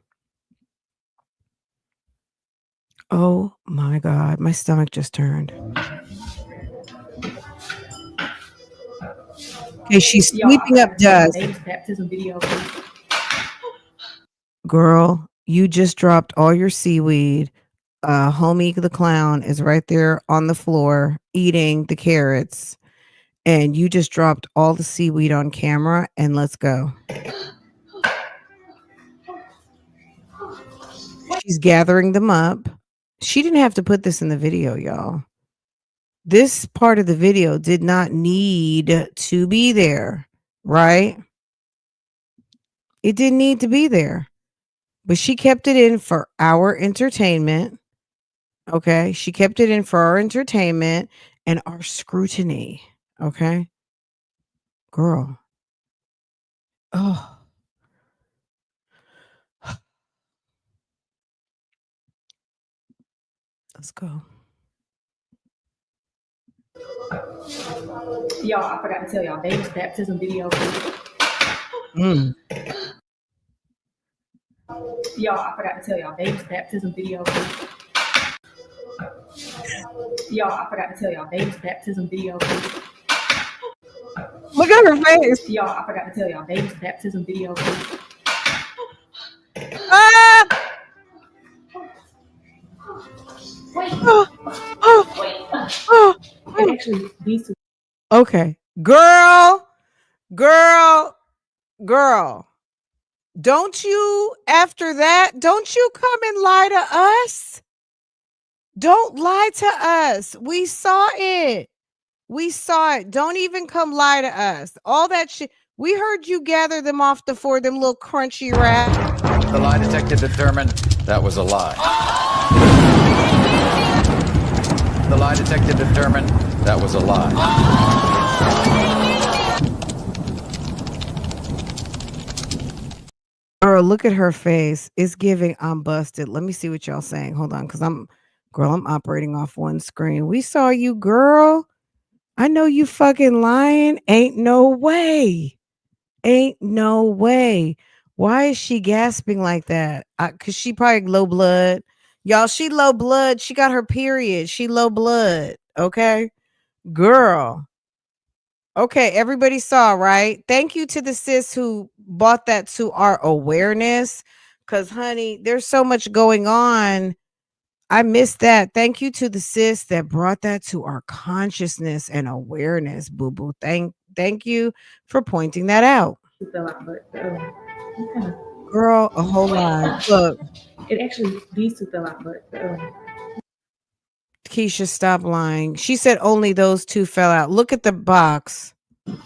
Oh my God. My stomach just turned. Okay. She's sweeping up dust. Baptism video. Girl, you just dropped all your seaweed. Homie the clown is right there on the floor eating the carrots. And you just dropped all the seaweed on camera, and let's go. She's gathering them up. She didn't have to put this in the video, y'all. This part of the video did not need to be there, right? It didn't need to be there. But she kept it in for our entertainment. Okay? She kept it in for our entertainment and our scrutiny. Okay? Girl. Oh. Let's go. Y'all, I forgot to tell y'all, baby's baptism video. Mm. Y'all, I forgot to tell y'all, baby's baptism video. Y'all, I forgot to tell y'all, baby's baptism video. Look at her face. Y'all, I forgot to tell y'all, baby's baptism video. Ah! Wait. Oh, oh, Wait. oh, And actually, these two. okay. Girl. Don't you, after that, don't you come and lie to us? Don't lie to us. We saw it. Don't even come lie to us. All that shit. We heard you gather them off the floor, them little crunchy wraps. The lie detector determined that was a lie. The lie detector determined that was a lie. Girl, look at her face. It's giving I'm busted. Let me see what y'all saying. Hold on, because I'm operating off one screen. We saw you, girl. I know you fucking lying. Ain't no way. Ain't no way. Why is she gasping like that? Because she probably low blood. Y'all, she low blood. She got her period. She low blood. Okay? Girl. Okay, everybody saw, right? Thank you to the sis who brought that to our awareness. Because, honey, there's so much going on. I missed that. Thank you to the sis that brought that to our consciousness and awareness, boo boo. Thank you for pointing that out. Girl, a whole lot. Look, It actually, these two fell out, but Keisha, stop lying. She said only those 2 fell out. Look at the box. it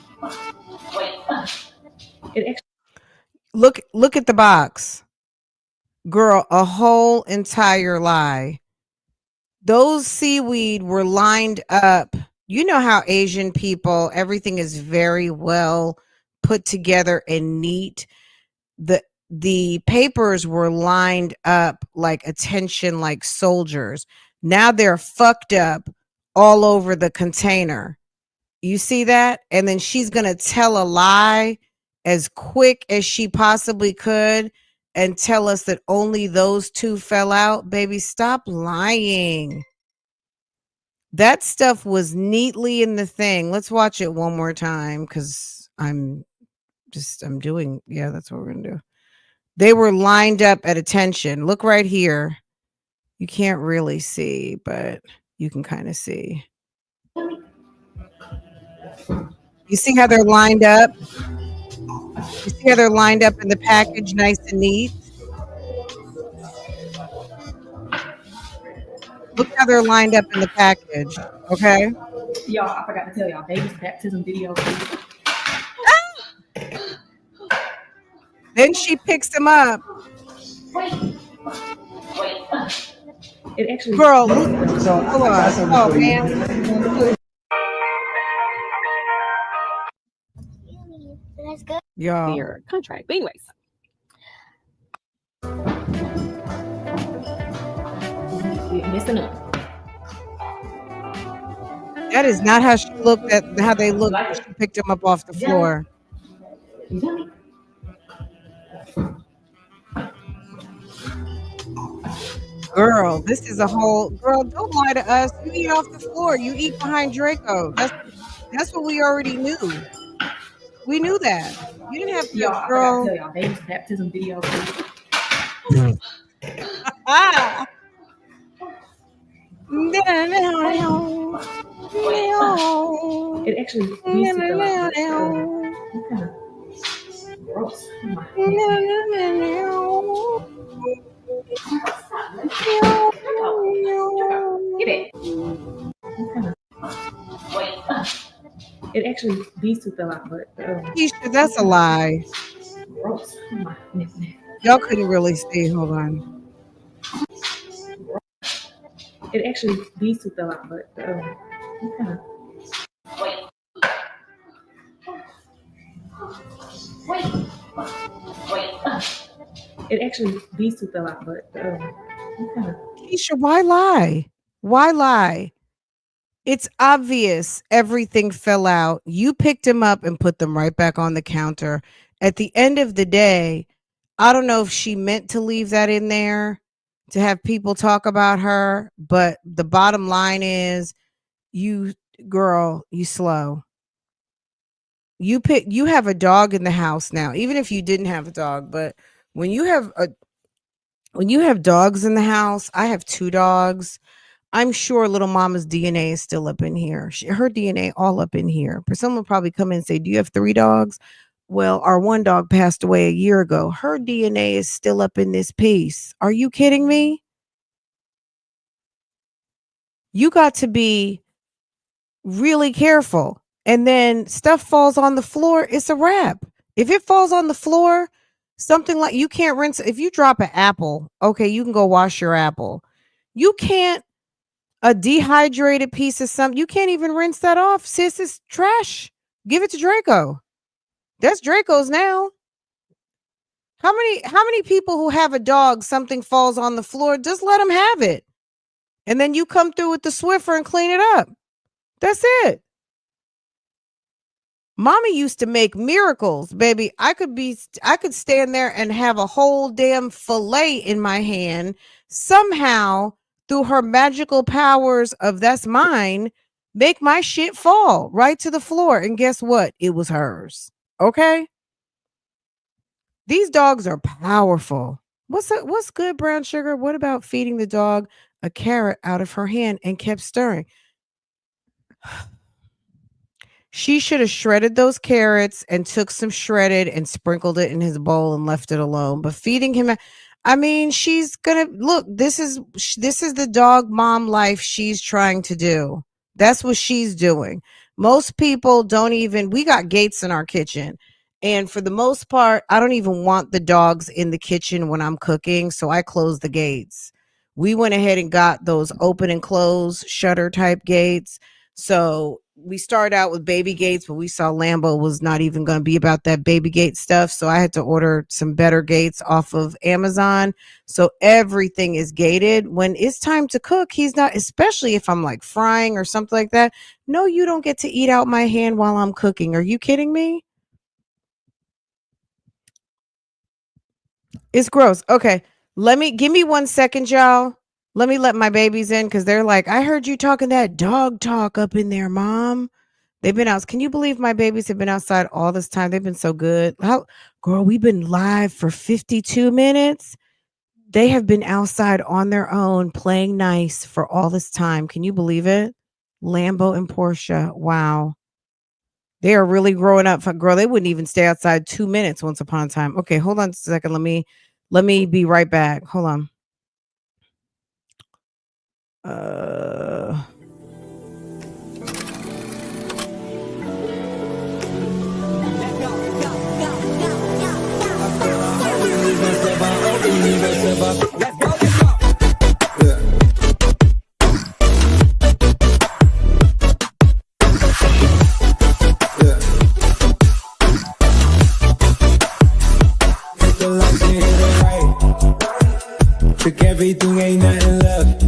actually. Look at the box. Girl, a whole entire lie. Those seaweed were lined up. You know how Asian people, everything is very well put together and neat. The papers were lined up like attention, like soldiers. Now they're fucked up all over the container. You see that? And then she's going to tell a lie as quick as she possibly could and tell us that only those two fell out. Baby, stop lying. That stuff was neatly in the thing. Let's watch it one more time because I'm doing, yeah, that's what we're going to do. They were lined up at attention. Look right here. You can't really see, but you can kind of see. You see how they're lined up? You see how they're lined up in the package, nice and neat? Look how they're lined up in the package, okay? Y'all, I forgot to tell y'all, baby's baptism video. Then she picks him up. It actually, girl, look, hold on. Oh, man. Y'all. Your contract. But anyways. We're missing up. That is not how she looked at how they looked when she picked him up off the floor. Girl, this is a whole girl. Don't lie to us. You eat off the floor. You eat behind Draco. That's what we already knew. We knew that. You didn't have to, y'all, girl. I forgot to tell y'all, baby's baptism video. Ah. It actually needs to fill out. Kind of gross. Get it. It actually these two fell out, but Keisha, that's a lie. gross. Y'all couldn't really see. Hold on. It actually these two fell out, but kind of. It actually these two fell out, but kind of. Keisha, why lie? Why lie? It's obvious everything fell out. You picked them up and put them right back on the counter. At the end of the day, I don't know if she meant to leave that in there to have people talk about her, but the bottom line is you slow. You have a dog in the house now, even if you didn't have a dog, but when you have dogs in the house, I have 2 dogs. I'm sure little mama's DNA is still up in here. Her DNA all up in here. Someone will probably come in and say, do you have 3 dogs? Well, our 1 dog passed away a year ago. Her DNA is still up in this piece. Are you kidding me? You got to be really careful. And then stuff falls on the floor, it's a wrap. If it falls on the floor, something like you can't rinse. If you drop an apple, okay, you can go wash your apple. You can't. A dehydrated piece of something, you can't even rinse that off. Sis, it's trash. Give it to Draco. That's Draco's now. How many people who have a dog, something falls on the floor, just let them have it. And then you come through with the Swiffer and clean it up. That's it. Mommy used to make miracles, baby. I could stand there and have a whole damn fillet in my hand. Somehow, through her magical powers of that's mine, make my shit fall right to the floor. And guess what? It was hers. Okay? These dogs are powerful. What's good, brown sugar? What about feeding the dog a carrot out of her hand and kept stirring? She should have shredded those carrots and took some shredded and sprinkled it in his bowl and left it alone. But feeding him, I mean, she's gonna look. This is the dog mom life she's trying to do. That's what she's doing. Most people don't even. We got gates in our kitchen, and for the most part, I don't even want the dogs in the kitchen when I'm cooking, so I close the gates. We went ahead and got those open and close shutter type gates. So we started out with baby gates, but we saw Lambo was not even going to be about that baby gate stuff. So I had to order some better gates off of Amazon. So everything is gated. When it's time to cook, he's not, especially if I'm like frying or something like that. No, you don't get to eat out my hand while I'm cooking. Are you kidding me? It's gross. Okay. Give me 1 second, y'all. Let me let my babies in because they're like, I heard you talking that dog talk up in there, Mom. They've been out. Can you believe my babies have been outside all this time? They've been so good. Girl, we've been live for 52 minutes. They have been outside on their own playing nice for all this time. Can you believe it? Lambo and Portia. Wow. They are really growing up. Girl, they wouldn't even stay outside 2 minutes once upon a time. Okay, hold on a second. Let me be right back. Hold on. Took everything, ain't nothing left.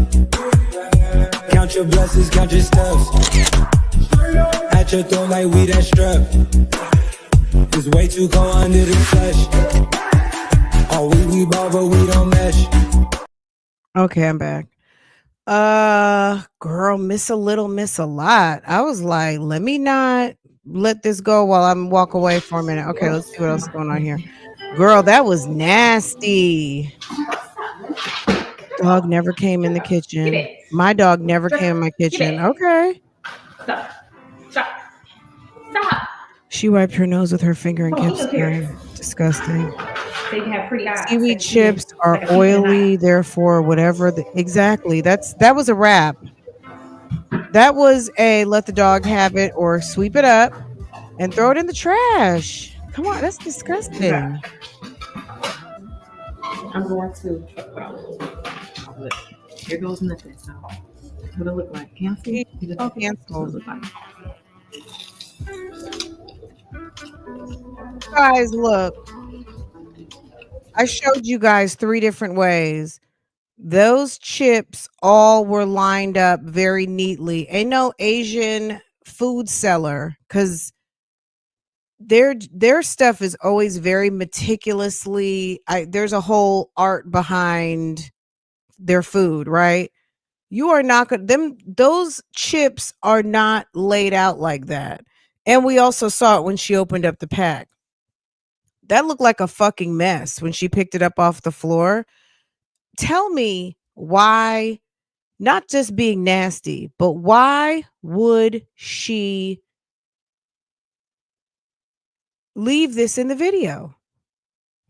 Count your blessings, count your stuffs. At your throat like we that strap. It's way too cold under the flesh. Oh, we ball, but we don't mesh. Okay, I'm back. Girl, miss a little, miss a lot. I was like, let me not let this go while I'm walk away for a minute. Okay, let's see what else is going on here. Girl, that was nasty. Dog never came in the kitchen. My dog never came in my kitchen. Okay. Stop. Stop. Stop. She wiped her nose with her finger and kept staring. Disgusting. So you can have pretty eyes. Seaweed chips are oily, therefore, whatever. Exactly. That was a wrap. That was a let the dog have it or sweep it up and throw it in the trash. Come on, that's disgusting. I'm going to. Here goes nothing. So, what it look like? Cancel? Cancel. Guys, look. I showed you guys 3 different ways. Those chips all were lined up very neatly. Ain't no Asian food seller because their stuff is always very meticulously. There's a whole art behind their food, right? You are not going those chips are not laid out like that. And we also saw it when she opened up the pack. That looked like a fucking mess when she picked it up off the floor. Tell me why, not just being nasty, but why would she leave this in the video?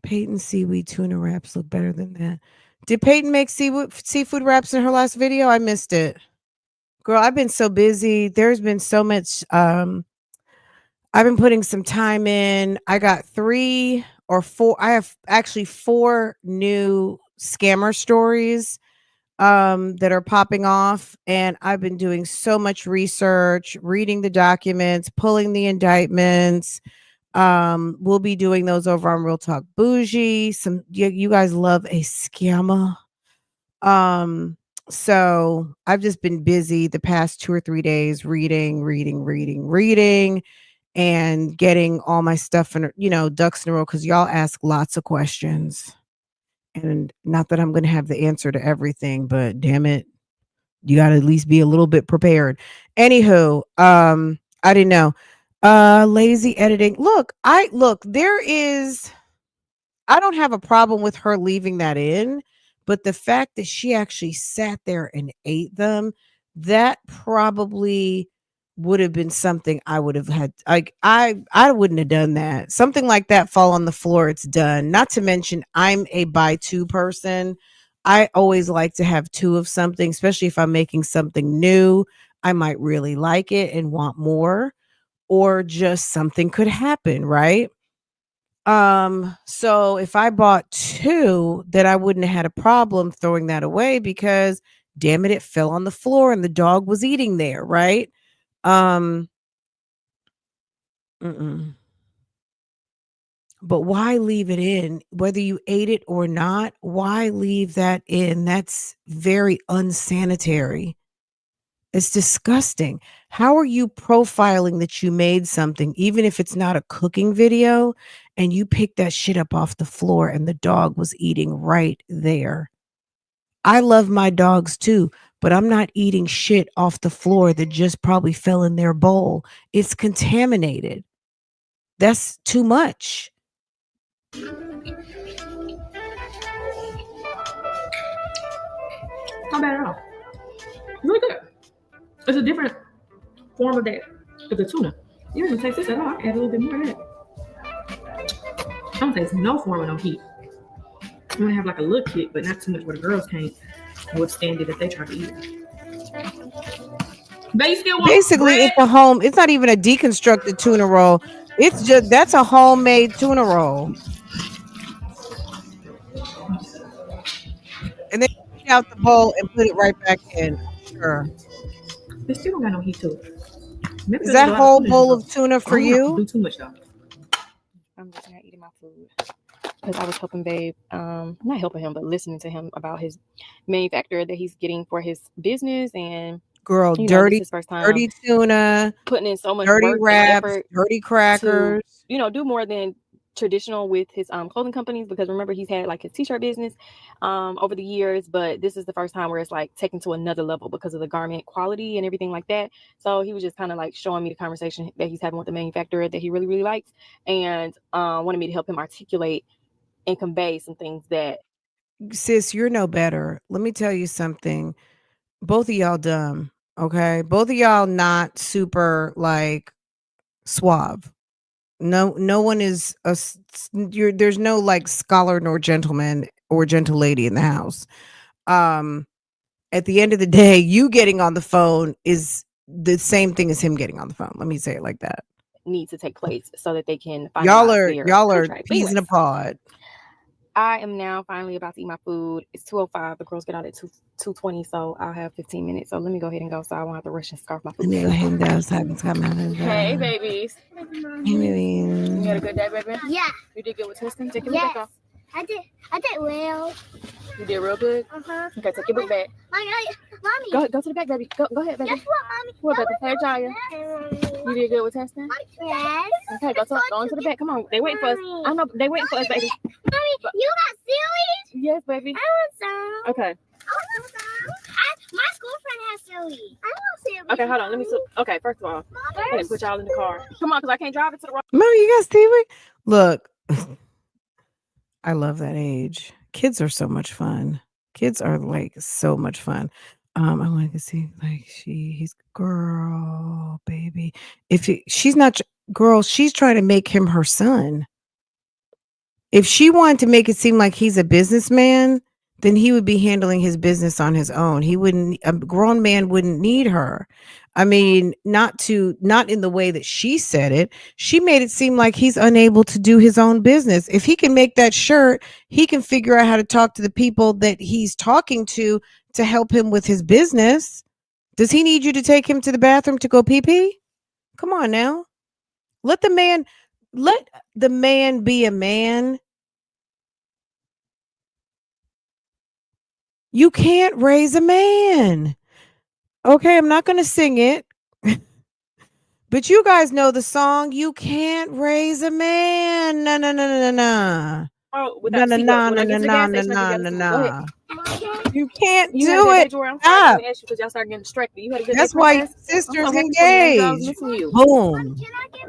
Peyton seaweed tuna wraps look better than that. Did Peyton make seafood wraps in her last video? I missed it. Girl, I've been so busy. There's been so much. I've been putting some time in. I got 3 or 4. I have actually 4 new scammer stories that are popping off. And I've been doing so much research, reading the documents, pulling the indictments. We'll be doing those over on Real Talk Bougie. You guys love a scammer. So I've just been busy the past 2 or 3 days reading and getting all my stuff in, ducks in a row because y'all ask lots of questions. And not that I'm going to have the answer to everything, but damn it, you got to at least be a little bit prepared. Anywho, I didn't know. Lazy editing. I don't have a problem with her leaving that in, but the fact that she actually sat there and ate them, that probably would have been something I would have had. Like I wouldn't have done that. Something like that fall on the floor, it's done. Not to mention I'm a buy 2 person. I always like to have 2 of something, especially if I'm making something new. I might really like it and want more, or just something could happen, right? So if I bought 2, then I wouldn't have had a problem throwing that away because damn it fell on the floor and the dog was eating there, right? Mm-mm. But why leave it in? Whether you ate it or not, why leave that in? That's very unsanitary. It's disgusting. How are you profiling that you made something, even if it's not a cooking video, and you picked that shit up off the floor and the dog was eating right there? I love my dogs too, but I'm not eating shit off the floor that just probably fell in their bowl. It's contaminated. That's too much. Not bad at all. Really good. It's a different form of that. Of the tuna. You don't even taste this at all. I add a little bit more of that. I don't taste no form of no heat. I'm gonna have like a little kick, but not too much where the girls can't withstand it if they try to eat it. They still want Basically, bread? it's a home. It's not even a deconstructed tuna roll. It's just that's a homemade tuna roll. And then take out the bowl and put it right back in. Sure. They still don't got no heat to it. Maybe Is there's a that lot whole tuna in bowl it, of tuna though. for I don't wanna you? do too much though. I'm just not eating my food because I was helping Babe, not helping him, but listening to him about his manufacturer that he's getting for his business. And Girl, this dirty, is his first time dirty tuna, putting in so much dirty work and wraps, effort dirty to, crackers. do more than traditional with his clothing companies, because remember he's had like his t-shirt business over the years, but this is the first time where it's like taken to another level because of the garment quality and everything like that. So he was just kind of like showing me the conversation that he's having with the manufacturer that he really, really likes, and wanted me to help him articulate and convey some things that Sis, you're no better. Let me tell you something. Both of y'all dumb. Okay. Both of y'all not super like suave. No one is there's no like scholar nor gentleman or gentle lady in the house. At the end of the day, you getting on the phone is the same thing as him getting on the phone. Let me say it like that. need to take place so that they can Y'all finalize their are contract. But peas in a anyways, pod. I am now finally about to eat my food. It's 2:05. The girls get out at 2:20, so I'll have 15 minutes. So let me go ahead and go so I won't have to rush and scarf my Let me food. go ahead and go so I can come out of Hey, the babies. Hey, You had a good day, baby? Yeah, You did good with testing? Take your book back yes. off. I did well. You did real good? Uh-huh. Okay, take your book back. Mommy, Go to the back, baby. Go ahead, baby. guess what, Mommy? What, baby? Hey, Jaya. You did good with testing? Yes. Okay, go into the back. Come on. They waiting for us. I know they waiting for us, baby. Mommy, you got seaweed? Yes, baby. I want some. Okay. I want some. My school friend has seaweed. I want seaweed. Okay, hold on. Let me see. Okay, first of all, I didn't put y'all in the car. Come on, because I can't drive it to the wrong. Mom, you got seaweed? Look, I love that age. Kids are so much fun. Kids are like so much fun. I want to see like he's girl, baby. She's not girl, she's trying to make him her son. If she wanted to make it seem like he's a businessman, then he would be handling his business on his own. A grown man wouldn't need her. I mean, not in the way that she said it. She made it seem like he's unable to do his own business. If he can make that shirt, he can figure out how to talk to the people that he's talking to help him with his business. Does he need you to take him to the bathroom to go pee pee? Come on now. Let the man be a man. You can't raise a man. Okay, I'm not going to sing it. But you guys know the song, You Can't Raise a Man. No, no, no, no, no. Oh, No, no, no, no, no, no, no, no, no. You can't do it. Stop. Because y'all started getting distracted. You had a good That's day, why your princess? sister's I'm so happy for you. I was engaged. missing you. Boom. Can I get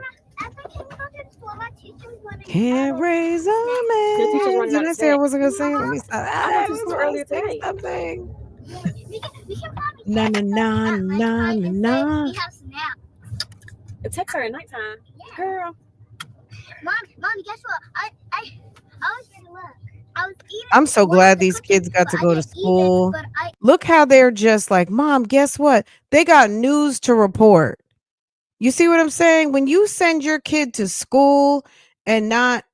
my teachers want to Can't raise a Your teacher's man. running Did out I of say I snacks. wasn't going to sing it? Let me stop. I went to school earlier today. Something. we can probably Na, na, na, na, na, na. we have snacks. Text her at nighttime. Girl. Mommy, guess what? I was trying to look. I was eating. I'm so glad these kids got to go to school. Look how they're just like, Mom, guess what? They got news to report. You see what I'm saying? When you send your kid to school and not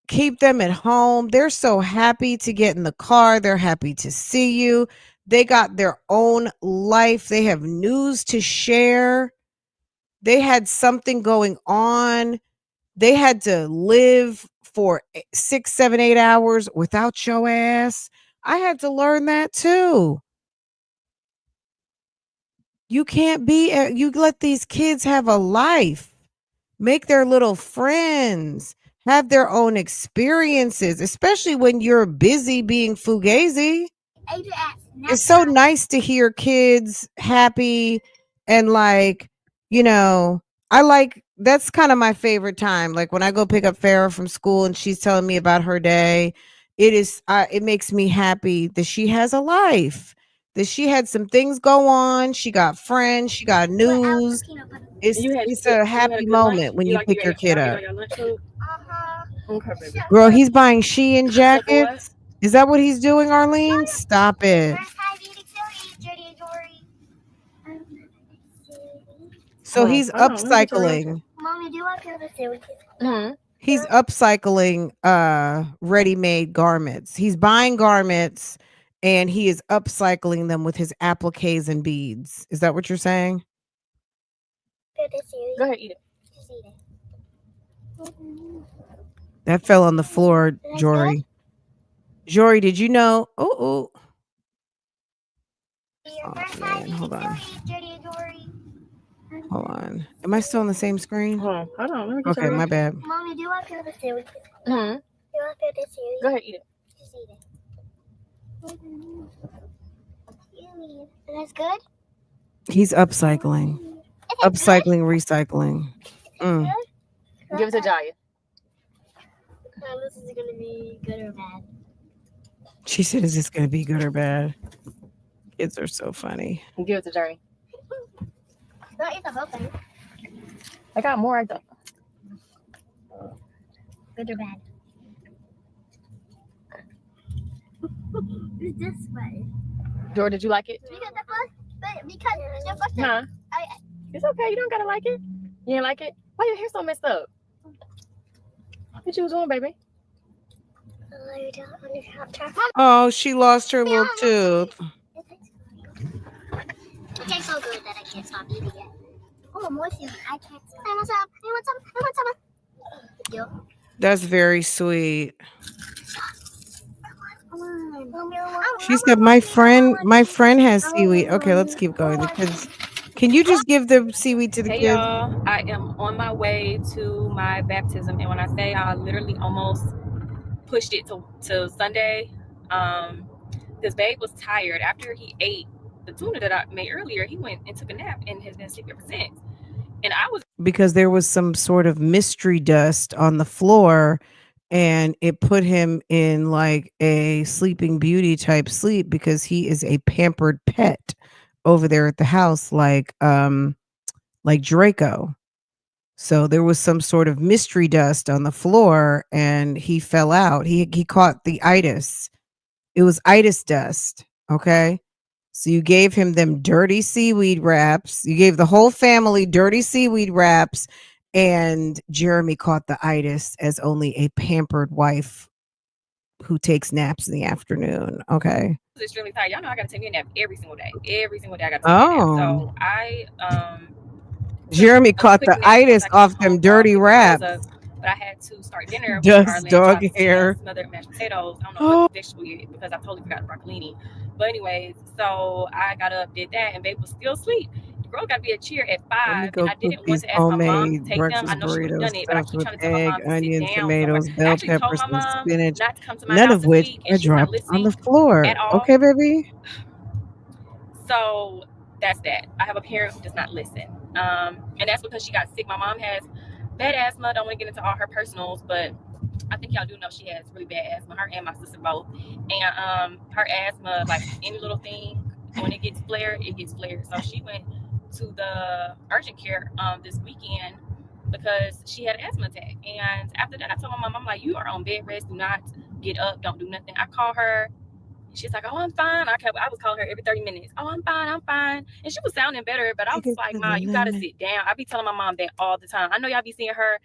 keep them at home, they're so happy to get in the car. They're happy to see you. They got their own life. They have news to share. They had something going on. They had to live for 6, 7, 8 hours without your ass. I had to learn that too. You can't be, you let these kids have a life, make their little friends, have their own experiences, especially when you're busy being fugazi. It's so nice to hear kids happy and like, you know, I like that's kind of my favorite time. Like when I go pick up Farrah from school and she's telling me about her day, it makes me happy that she has a life, that she had some things go on, she got friends, she got news. It's a happy moment when you pick your kid up. Okay, baby. Girl, he's buying Shein jackets. Is that what he's doing, Arlene? Stop it. So he's upcycling. Mommy, do I feel the seaweed? He's upcycling ready-made garments. He's buying garments and he is upcycling them with his appliques and beads. Is that what you're saying? Go ahead, eat it. Just eat it. That fell on the floor, Jory. Jory, did you know? Oh, man, hold on. Hold on. Am I still on the same screen? Hold on. Let me get Okay, my bad. Mommy, do I feel the seaweed? Hmm. Do I feel the seaweed? Go ahead, eat it. Just eat it. Seaweed. That's good? He's upcycling. Upcycling, recycling. Mm. Give it to Jaya. This is going to be good or bad. She said, is this going to be good or bad? Kids are so funny. Give it to Journey. Don't eat the whole thing. I got more, I thought. Good or bad? It's this way. George, did you like it? Because the first Huh? time, It's okay. You don't gotta like it. You didn't like it? Why your hair so messed up? What you was doing, baby? Oh, she lost her little tooth. It tastes so good that I can't stop eating it. Oh, more seaweed. I can't stop. I want some. I want some. I want some. Thank you. That's very sweet. Come on. She said, my friend has seaweed. Okay, let's keep going. The kids, can you just give the seaweed to the Hey kids? y'all, I am on my way to my baptism, and when I say I literally almost pushed it to Sunday, because babe was tired after he ate the tuna that I made earlier. He went and took a nap and has been sleeping ever since. And I was Because there was some sort of mystery dust on the floor and it put him in like a sleeping beauty type sleep because he is a pampered pet over there at the house, like Draco. So there was some sort of mystery dust on the floor and he fell out. He caught the itis. It was itis dust. Okay. So you gave him them dirty seaweed wraps. You gave the whole family dirty seaweed wraps, and Jeremy caught the itis as only a pampered wife who takes naps in the afternoon. Okay. extremely tired. Y'all know I gotta take me a nap every single day. Every single day I gotta take me a nap. So I Jeremy caught the itis off them dirty wraps. But I had to start dinner with Dust, Arlen, dog chopped hair. and smothered mashed potatoes. I don't know what vegetable yet because I totally forgot the broccolini. But anyways, so I got up, did that, and babe was still asleep. The girl got to be a cheer at 5, and I didn't want to ask my mom to take them. I know she would have done it, but I keep trying to tell my mom to onions, sit down. tomatoes, So I bell actually told peppers, my and mom spinach, not to come to my none house of this which week, are and she's not dropped on listening the floor. at all. Okay, baby. So that's that. I have a parent who does not listen, and that's because she got sick. My mom has bad asthma. Don't want to get into all her personals, but I think y'all do know she has really bad asthma. Her and my sister both. And her asthma, like any little thing, when it gets flared, it gets flared. So she went to the urgent care this weekend because she had an asthma attack. And after that, I told my mom, I'm like, you are on bed rest. Do not get up. Don't do nothing. I call her. She's like, oh, I'm fine. I was calling her every 30 minutes. Oh, I'm fine. I'm fine. And she was sounding better, but I was like, Ma, you got to sit down. I be telling my mom that all the time. I know y'all be seeing her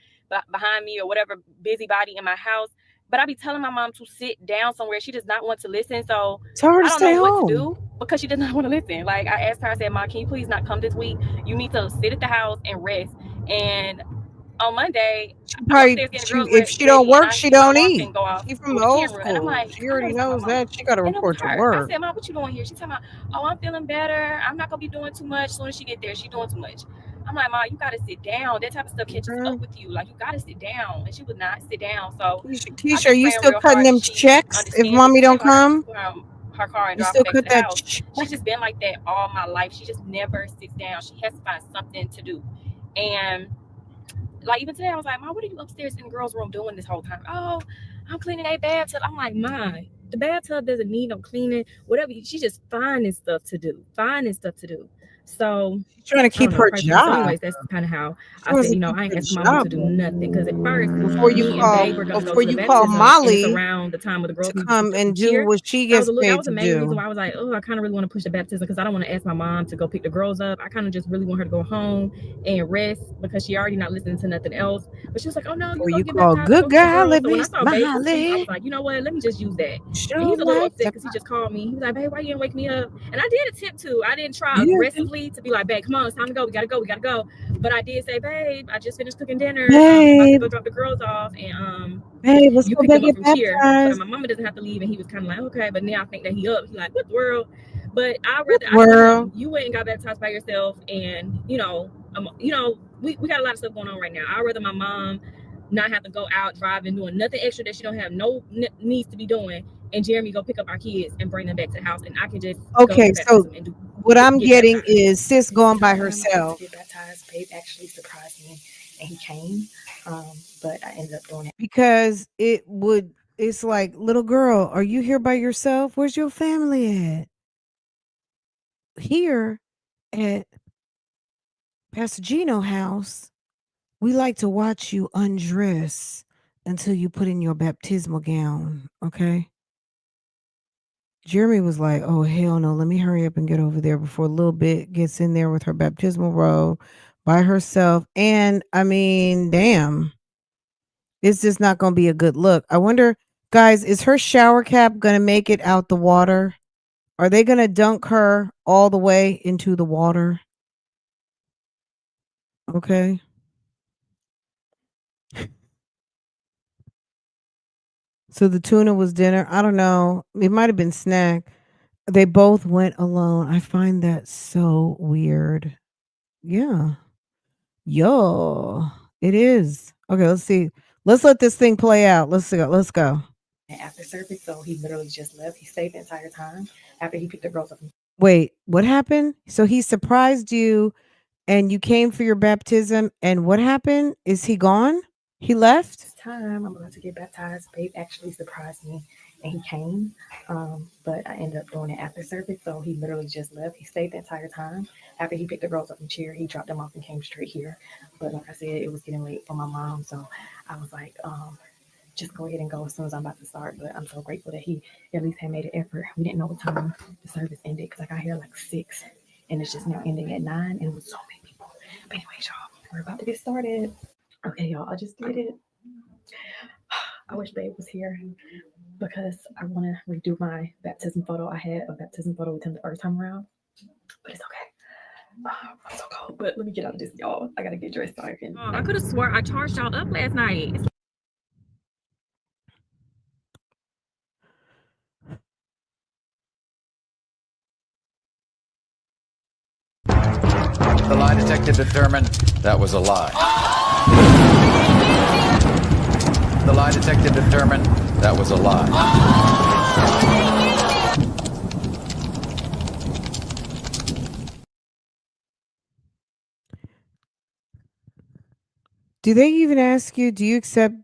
behind me or whatever, busybody in my house, but I be telling my mom to sit down somewhere. She does not want to listen. So Tell her to I don't stay know home. what to do. because she does not want to listen. Like, I asked her, I said, Mom, can you please not come this week? You need to sit at the house and rest. And on Monday, I'm upstairs getting the girls if she ready, don't and work, I she see my don't alarm eat. thing go off She in from the the old camera, and I'm school. like, She I already know it's knows my mom. that. She got to And it was report to her. I work. said, Mom, what you doing here? She's talking about, oh, I'm feeling better. I'm not gonna be doing too much. As soon as she get there, she's doing too much. I'm like, Mom, you gotta sit down. That type of stuff catches up with you. Like, you gotta sit down. And she would not sit down. So I Keisha, are been you praying still real cutting hard them that she checks if understands it. mommy Because don't I got to come? put her car and You drive still her back cut to the that? house. She's just been like that all my life. She just never sits down. She has to find something to do. And like, even today, I was like, Mom, what are you upstairs in the girls' room doing this whole time? Oh, I'm cleaning a bathtub. I'm like, Mom, the bathtub doesn't need no cleaning. Whatever. She's just finding stuff to do. So She's trying to keep her So job. anyways, that's kind of how She I wants said, to you know, keep I ain't her asking my mom job to do nothing, because at first before you me and call Babe were gonna go before to the you call baptism, and it's Molly around the time of the girls to need come to and do cheer. what she That gets that paid was to the main reason do. why I was like, oh, I kind of really want to push the baptism, because I don't want to ask my mom to go pick the girls up. I kind of just really want her to go home and rest, because she already not listening to nothing else. But she was like, oh no, Before you go you get call baptized, I go good get the golly, girls. So when I Miss saw Babe was asleep, I was Molly, like, you know what? Let me just use that. And sure he's a little like upset that. because he just called me. He was like, Babe, why you didn't wake me up? And I did attempt to. I didn't try Yeah, aggressively to be like, Babe, come on, it's time to go. We gotta go. But I did say, Babe, I just finished cooking dinner. I'm about to babe, go drop the girls off, and babe, let's you go pick back them up get from cheer, so that baptized. my mama doesn't have to leave. And he was kind of like, okay. But now I think that he up. He like, what the world? But I told World. him, you went and got baptized by yourself, and we got a lot of stuff going on right now. I'd rather my mom not have to go out driving, doing nothing extra that she don't have no needs to be doing, and Jeremy go pick up our kids and bring them back to the house, and I can just go Okay, to so baptism and what I'm get getting baptized. is sis going by herself To get baptized, Babe actually surprised me, and he came, but I ended up doing it. because it's like, little girl, are you here by yourself? Where's your family at? Here at Pastor Gino house, we like to watch you undress until you put in your baptismal gown, okay? Jeremy was like, oh, hell no, let me hurry up and get over there before a little bit gets in there with her baptismal robe by herself. And I mean, damn, it's just not going to be a good look. I wonder, guys, is her shower cap going to make it out the water? Are they going to dunk her all the way into the water? Okay. So the tuna was dinner. I don't know. It might have been snack. They both went alone. I find that so weird. Yeah. Yo, it is. Okay, let's see. Let's let this thing play out. Let's go. Let's go. After service, so he literally just left. He stayed the entire time after he picked the girls up. Wait, what happened? So he surprised you and you came for your baptism, and what happened? Is he gone? He left? This time I'm about to get baptized. Babe actually surprised me, and he came, but I ended up doing it after service, so he literally just left. He stayed the entire time after he picked the girls up from cheer. He dropped them off and came straight here. But like I said, it was getting late for my mom, so I was like, just go ahead and go as soon as I'm about to start. But I'm so grateful that he at least had made an effort. We didn't know what time the service ended, because I got here like 6, and it's just now ending at 9, and it was so many people. But anyways, y'all, we're about to get started. Okay, y'all, I just did it. I wish Babe was here, because I want to redo my baptism photo. I had a baptism photo with him the first time around, but it's okay. I'm so cold, but let me get out of this, y'all. I gotta get dressed so I can. I could have swore I charged y'all up last night. The lie detector determined that was a lie. The lie detector determined that was a lie. Do they even ask you, do you accept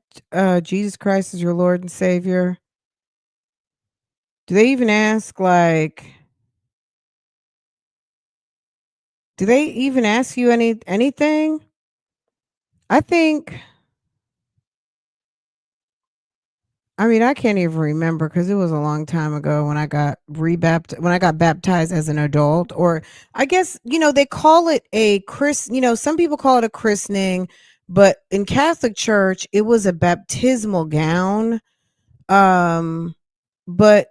Jesus Christ as your Lord and Savior? Do they even ask, like, do they even ask you anything? I think, I mean, I can't even remember, because it was a long time ago when I got baptized as an adult. Or I guess, they call it a some people call it a christening, but in Catholic Church, it was a baptismal gown. But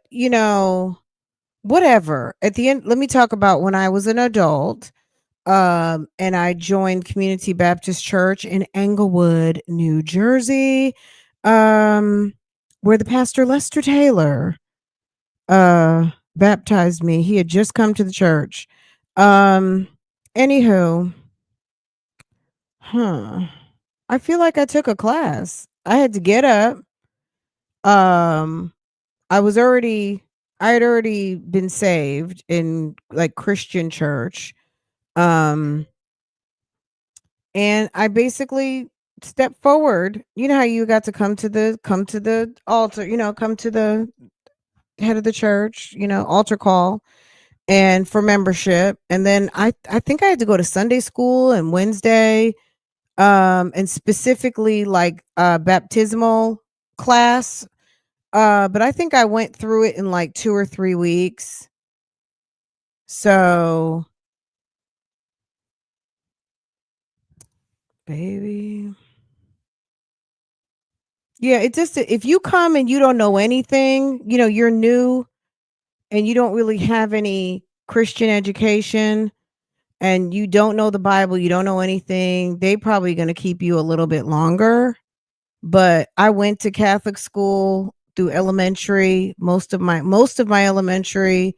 whatever. At the end, let me talk about when I was an adult. And I joined Community Baptist Church in Englewood, New Jersey, where the pastor Lester Taylor baptized me. He had just come to the church. Anywho, I feel like I took a class. I had to get up. Um, I had already been saved in like Christian church. Um, and I basically stepped forward. You know how you got to come to the altar, come to the head of the church, altar call and for membership. And then I think I had to go to Sunday school and Wednesday, and specifically like baptismal class. But I think I went through it in like 2 or 3 weeks. So, baby. Yeah, it just if you come and you don't know anything, you're new and you don't really have any Christian education and you don't know the Bible, you don't know anything, they probably going to keep you a little bit longer. But I went to Catholic school through elementary, most of my elementary,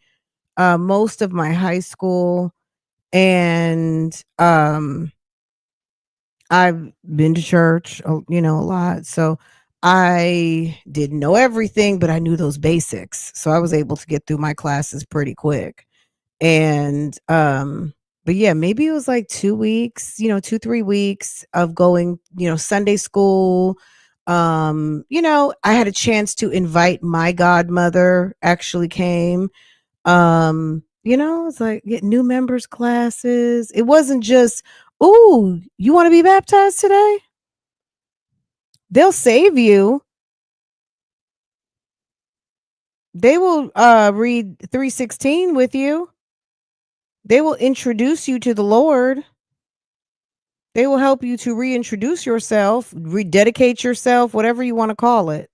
most of my high school, and I've been to church, a lot. So I didn't know everything, but I knew those basics. So I was able to get through my classes pretty quick. And but yeah, maybe it was like 2 weeks, 2 3 weeks of going, Sunday school. I had a chance to invite my godmother actually came. It's like get new members classes. It wasn't just, "Ooh, you want to be baptized today?" They'll save you. They will read 3:16 with you. They will introduce you to the Lord. They will help you to reintroduce yourself, rededicate yourself, whatever you want to call it.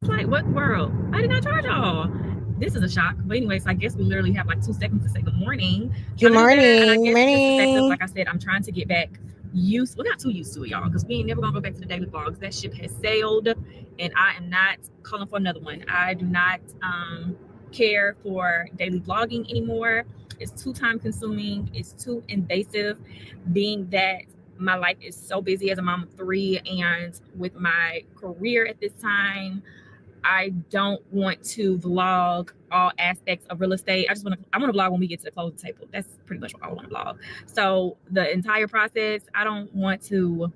Like, what world? I did not charge y'all. This is a shock. But anyways, I guess we literally have like 2 seconds to say good morning. Good morning. And I guess just the fact of, Morning. like I said, I'm trying to get back used. Well, not too used to it, y'all, because we ain't never gonna go back to the daily vlogs. That ship has sailed, and I am not calling for another one. I do not care for daily vlogging anymore. It's too time consuming. It's too invasive, being that my life is so busy as a mom of 3 and with my career at this time. I don't want to vlog all aspects of real estate. I want to vlog when we get to the closing table. That's pretty much what I want to vlog. So the entire process, I don't want to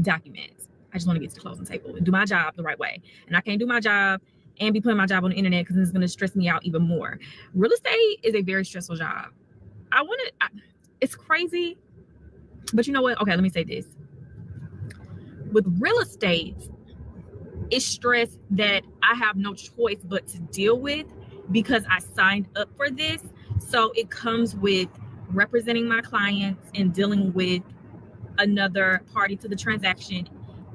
document. I just want to get to the closing table and do my job the right way. And I can't do my job and be putting my job on the internet because it's going to stress me out even more. Real estate is a very stressful job. It's crazy, but you know what? Okay, let me say this. With real estate, it's stress that I have no choice but to deal with because I signed up for this. So it comes with representing my clients and dealing with another party to the transaction.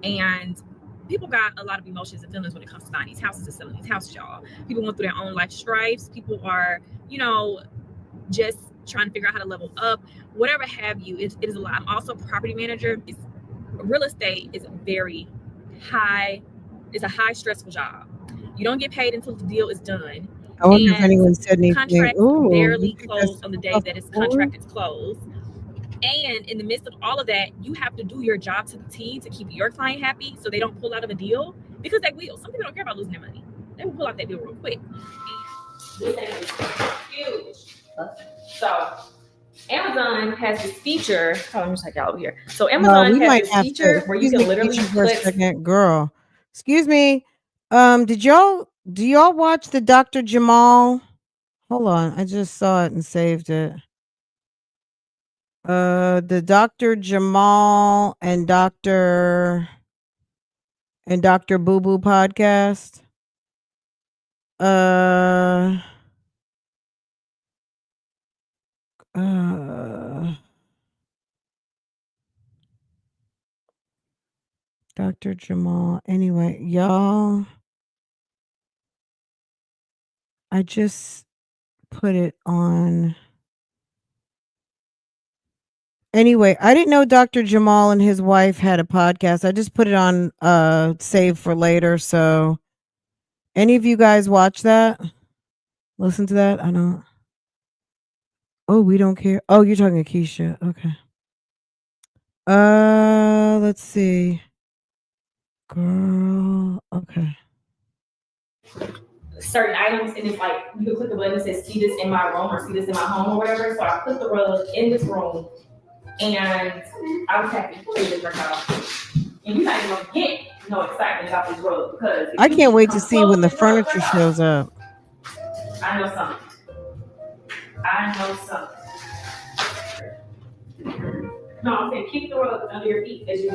And people got a lot of emotions and feelings when it comes to buying these houses and selling these houses, y'all. People went through their own life strifes. People are, just trying to figure out how to level up, whatever have you. It is a lot. I'm also a property manager. Real estate is very high. It's a high stressful job. You don't get paid until the deal is done. I wonder if anyone said anything. Contracts Ooh, barely you think that's close on the day that it's before? contracted closed. And in the midst of all of that, you have to do your job to the T to keep your client happy so they don't pull out of a deal, because they will. Some people don't care about losing their money. They will pull out that deal real quick. And this thing is huge. So Amazon has this feature. Oh, let me just take y'all over here. So Amazon has this feature where you can literally for a second, girl. Excuse me. Do y'all watch the Dr. Jamal? Hold on, I just saw it and saved it. The Dr. Jamal and Dr. Boo Boo podcast. Dr. Jamal. Anyway, y'all, I just put it on. Anyway, I didn't know Dr. Jamal and his wife had a podcast. I just put it on save for later. So any of you guys watch that? Listen to that? I don't. Oh, we don't care. Oh, you're talking to Keisha. Okay. Let's see. Girl. Okay. Certain items, and it's like you can click the button that says see this in my room or see this in my home or whatever. So I put the rug in this room, and I was happy to play this workout. And you're not even gonna get no excitement about this rug because I can't wait to see when the furniture shows up. I know something. No, I'm saying keep the rug under your feet as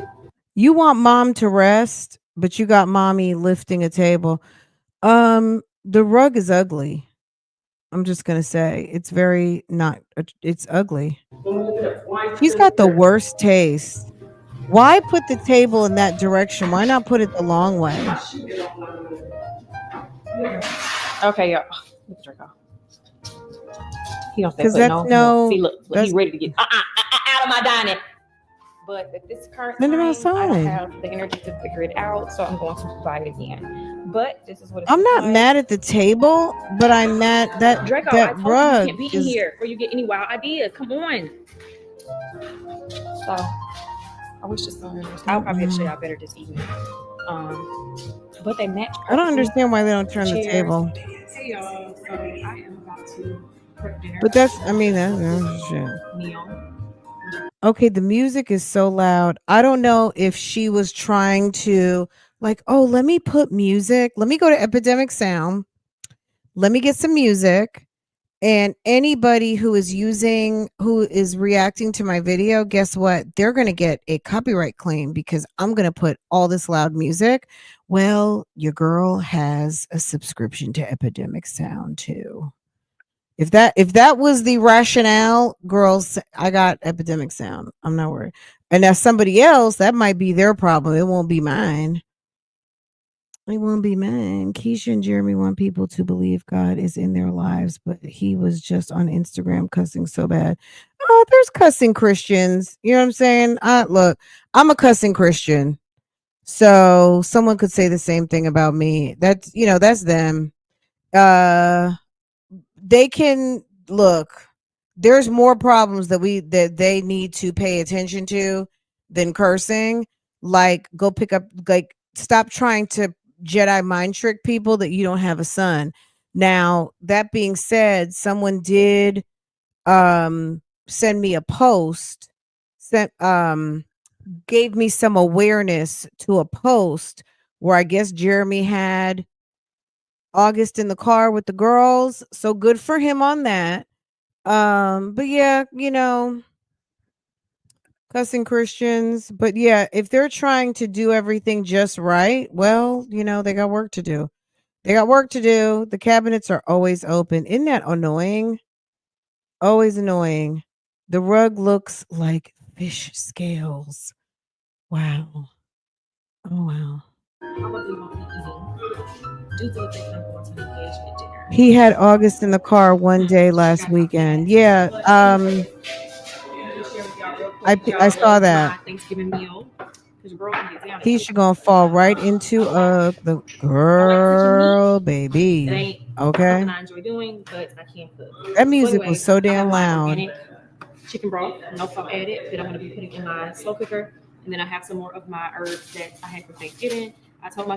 you want mom to rest, but you got mommy lifting a table. The rug is ugly. I'm just gonna say it's very not. It's ugly. He's got the worst taste. Why put the table in that direction? Why not put it the long way? Okay, y'all. Let's drink off. He don't say Because that's no. See, look, That's, he's ready to get out of my dining. But at this current Send him time, I outside. don't have the energy to figure it out, so I'm going to buy it again. But this is what it's I'm not like. mad at the table, but I'm mad that Draco, that I told rug you can't be in here before you get any wild ideas. Come on. So I wish the sun was. I'll probably have to show y'all better this evening. But they match. I don't understand why they don't turn the Cheers. table. Hey y'all, so I am about to prep dinner. But that's shit. meal. Okay, the music is so loud. I don't know if she was trying to like, oh, let me put music. Let me go to Epidemic Sound. Let me get some music. And anybody who is reacting to my video, guess what? They're going to get a copyright claim because I'm going to put all this loud music. Well, your girl has a subscription to Epidemic Sound too. If that was the rationale, girls, I got Epidemic Sound. I'm not worried. And now somebody else, that might be their problem. It won't be mine. It won't be mine. Keisha and Jeremy want people to believe God is in their lives, but he was just on Instagram cussing so bad. Oh, there's cussing Christians. You know what I'm saying? Look, I'm a cussing Christian. So someone could say the same thing about me. That's them. They can look. There's more problems that they need to pay attention to than cursing. Like, go pick up. Like, stop trying to Jedi mind trick people that you don't have a son. Now, that being said, someone did send me a post. Gave me some awareness to a post where I guess Jeremy had August in the car with the girls. So good for him on that. But yeah, cussing Christians. But yeah, if they're trying to do everything just right, well, they got work to do. The cabinets are always open. Isn't that annoying? Always annoying. The rug looks like fish scales. Wow. Oh, wow. He had August in the car one day last weekend. Yeah. I saw that. Thanksgiving meal. He should gonna fall right into the girl, baby. Okay. I enjoy doing, but I can't cook. That music was so damn loud. Chicken broth, no salt added, that I'm gonna be putting in my slow cooker, and then I have some more of my herbs that I had for Thanksgiving. I told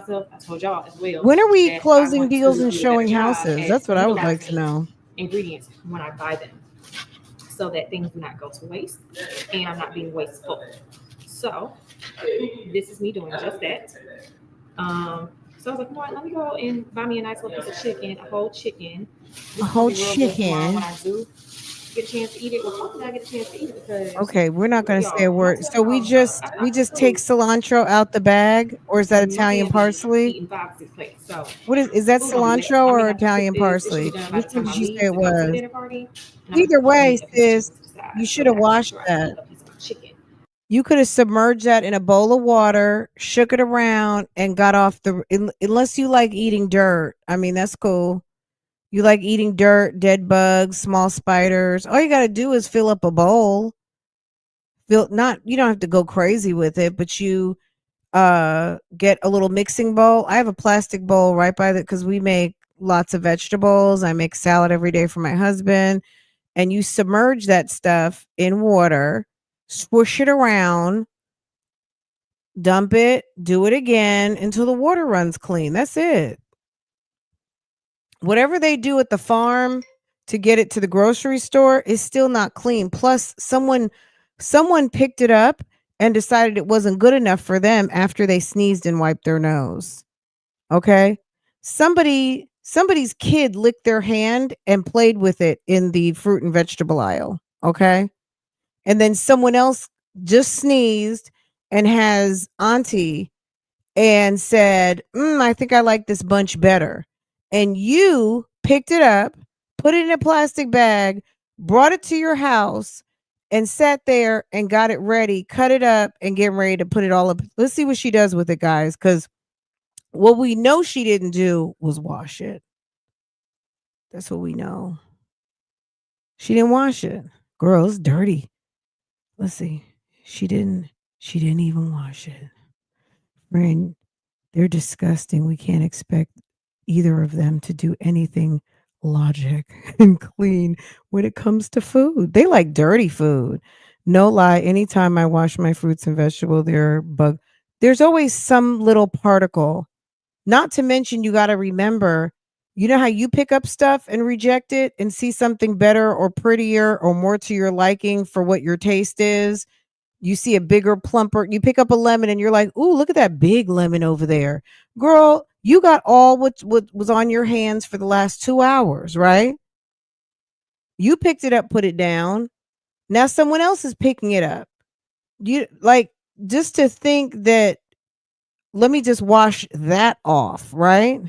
y'all as well. When are we closing deals and showing houses? That's what I would like to know. Ingredients when I buy them, so that things do not go to waste, and I'm not being wasteful. So this is me doing just that. So I was like, what? Let me go and buy me a nice little piece of chicken, a whole chicken. A whole chicken. When I do get a chance to eat it, well, hopefully I get a chance to eat it because. Okay, we're not gonna say a word. So we just take cilantro out the bag, or is that Italian parsley? What is that cilantro or Italian parsley? Which one did you say it was? Either way, sis, you should have washed that. You could have submerged that in a bowl of water, shook it around, and got off unless you like eating dirt. I mean, that's cool. You like eating dirt, dead bugs, small spiders. All you got to do is fill up a bowl. You don't have to go crazy with it, but you get a little mixing bowl. I have a plastic bowl right by the cuz we make lots of vegetables. I make salad every day for my husband, and you submerge that stuff in water, swoosh it around, dump it, do it again until the water runs clean. That's it. Whatever they do at the farm to get it to the grocery store is still not clean. Plus someone picked it up and decided it wasn't good enough for them after they sneezed and wiped their nose. Okay? Somebody's kid licked their hand and played with it in the fruit and vegetable aisle. Okay? And then someone else just sneezed and has auntie and said, I think I like this bunch better. And you picked it up, put it in a plastic bag, brought it to your house, and sat there and got it ready, cut it up, and get ready to put it all up. Let's see what she does with it, guys, because what we know she didn't do was wash it. That's what we know. She didn't wash it. Girl, it's dirty. Let's see. She didn't even wash it. Friend, they're disgusting. We can't expect either of them to do anything logic and clean when it comes to food. They like dirty food. No lie, anytime I wash my fruits and vegetables, there's always some little particle. Not to mention, you got to remember, you know how you pick up stuff and reject it and see something better or prettier or more to your liking for what your taste is. You see a bigger, plumper, you pick up a lemon and you're like, ooh, look at that big lemon over there. Girl, you got all what was on your hands for the last 2 hours, right? You picked it up, put it down. Now someone else is picking it up. You like just to think that, let me just wash that off, right?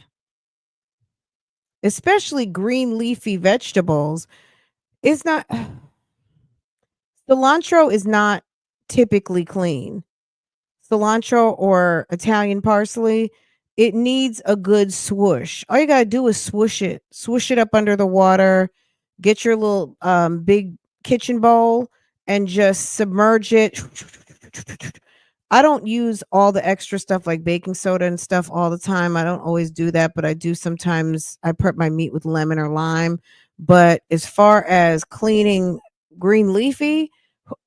Especially green leafy vegetables. It's not, cilantro is not typically clean. Cilantro or Italian parsley, it needs a good swoosh. All you got to do is swoosh it up under the water, get your little big kitchen bowl and just submerge it. I don't use all the extra stuff like baking soda and stuff all the time. I don't always do that, but I do sometimes. I prep my meat with lemon or lime. But as far as cleaning green leafy,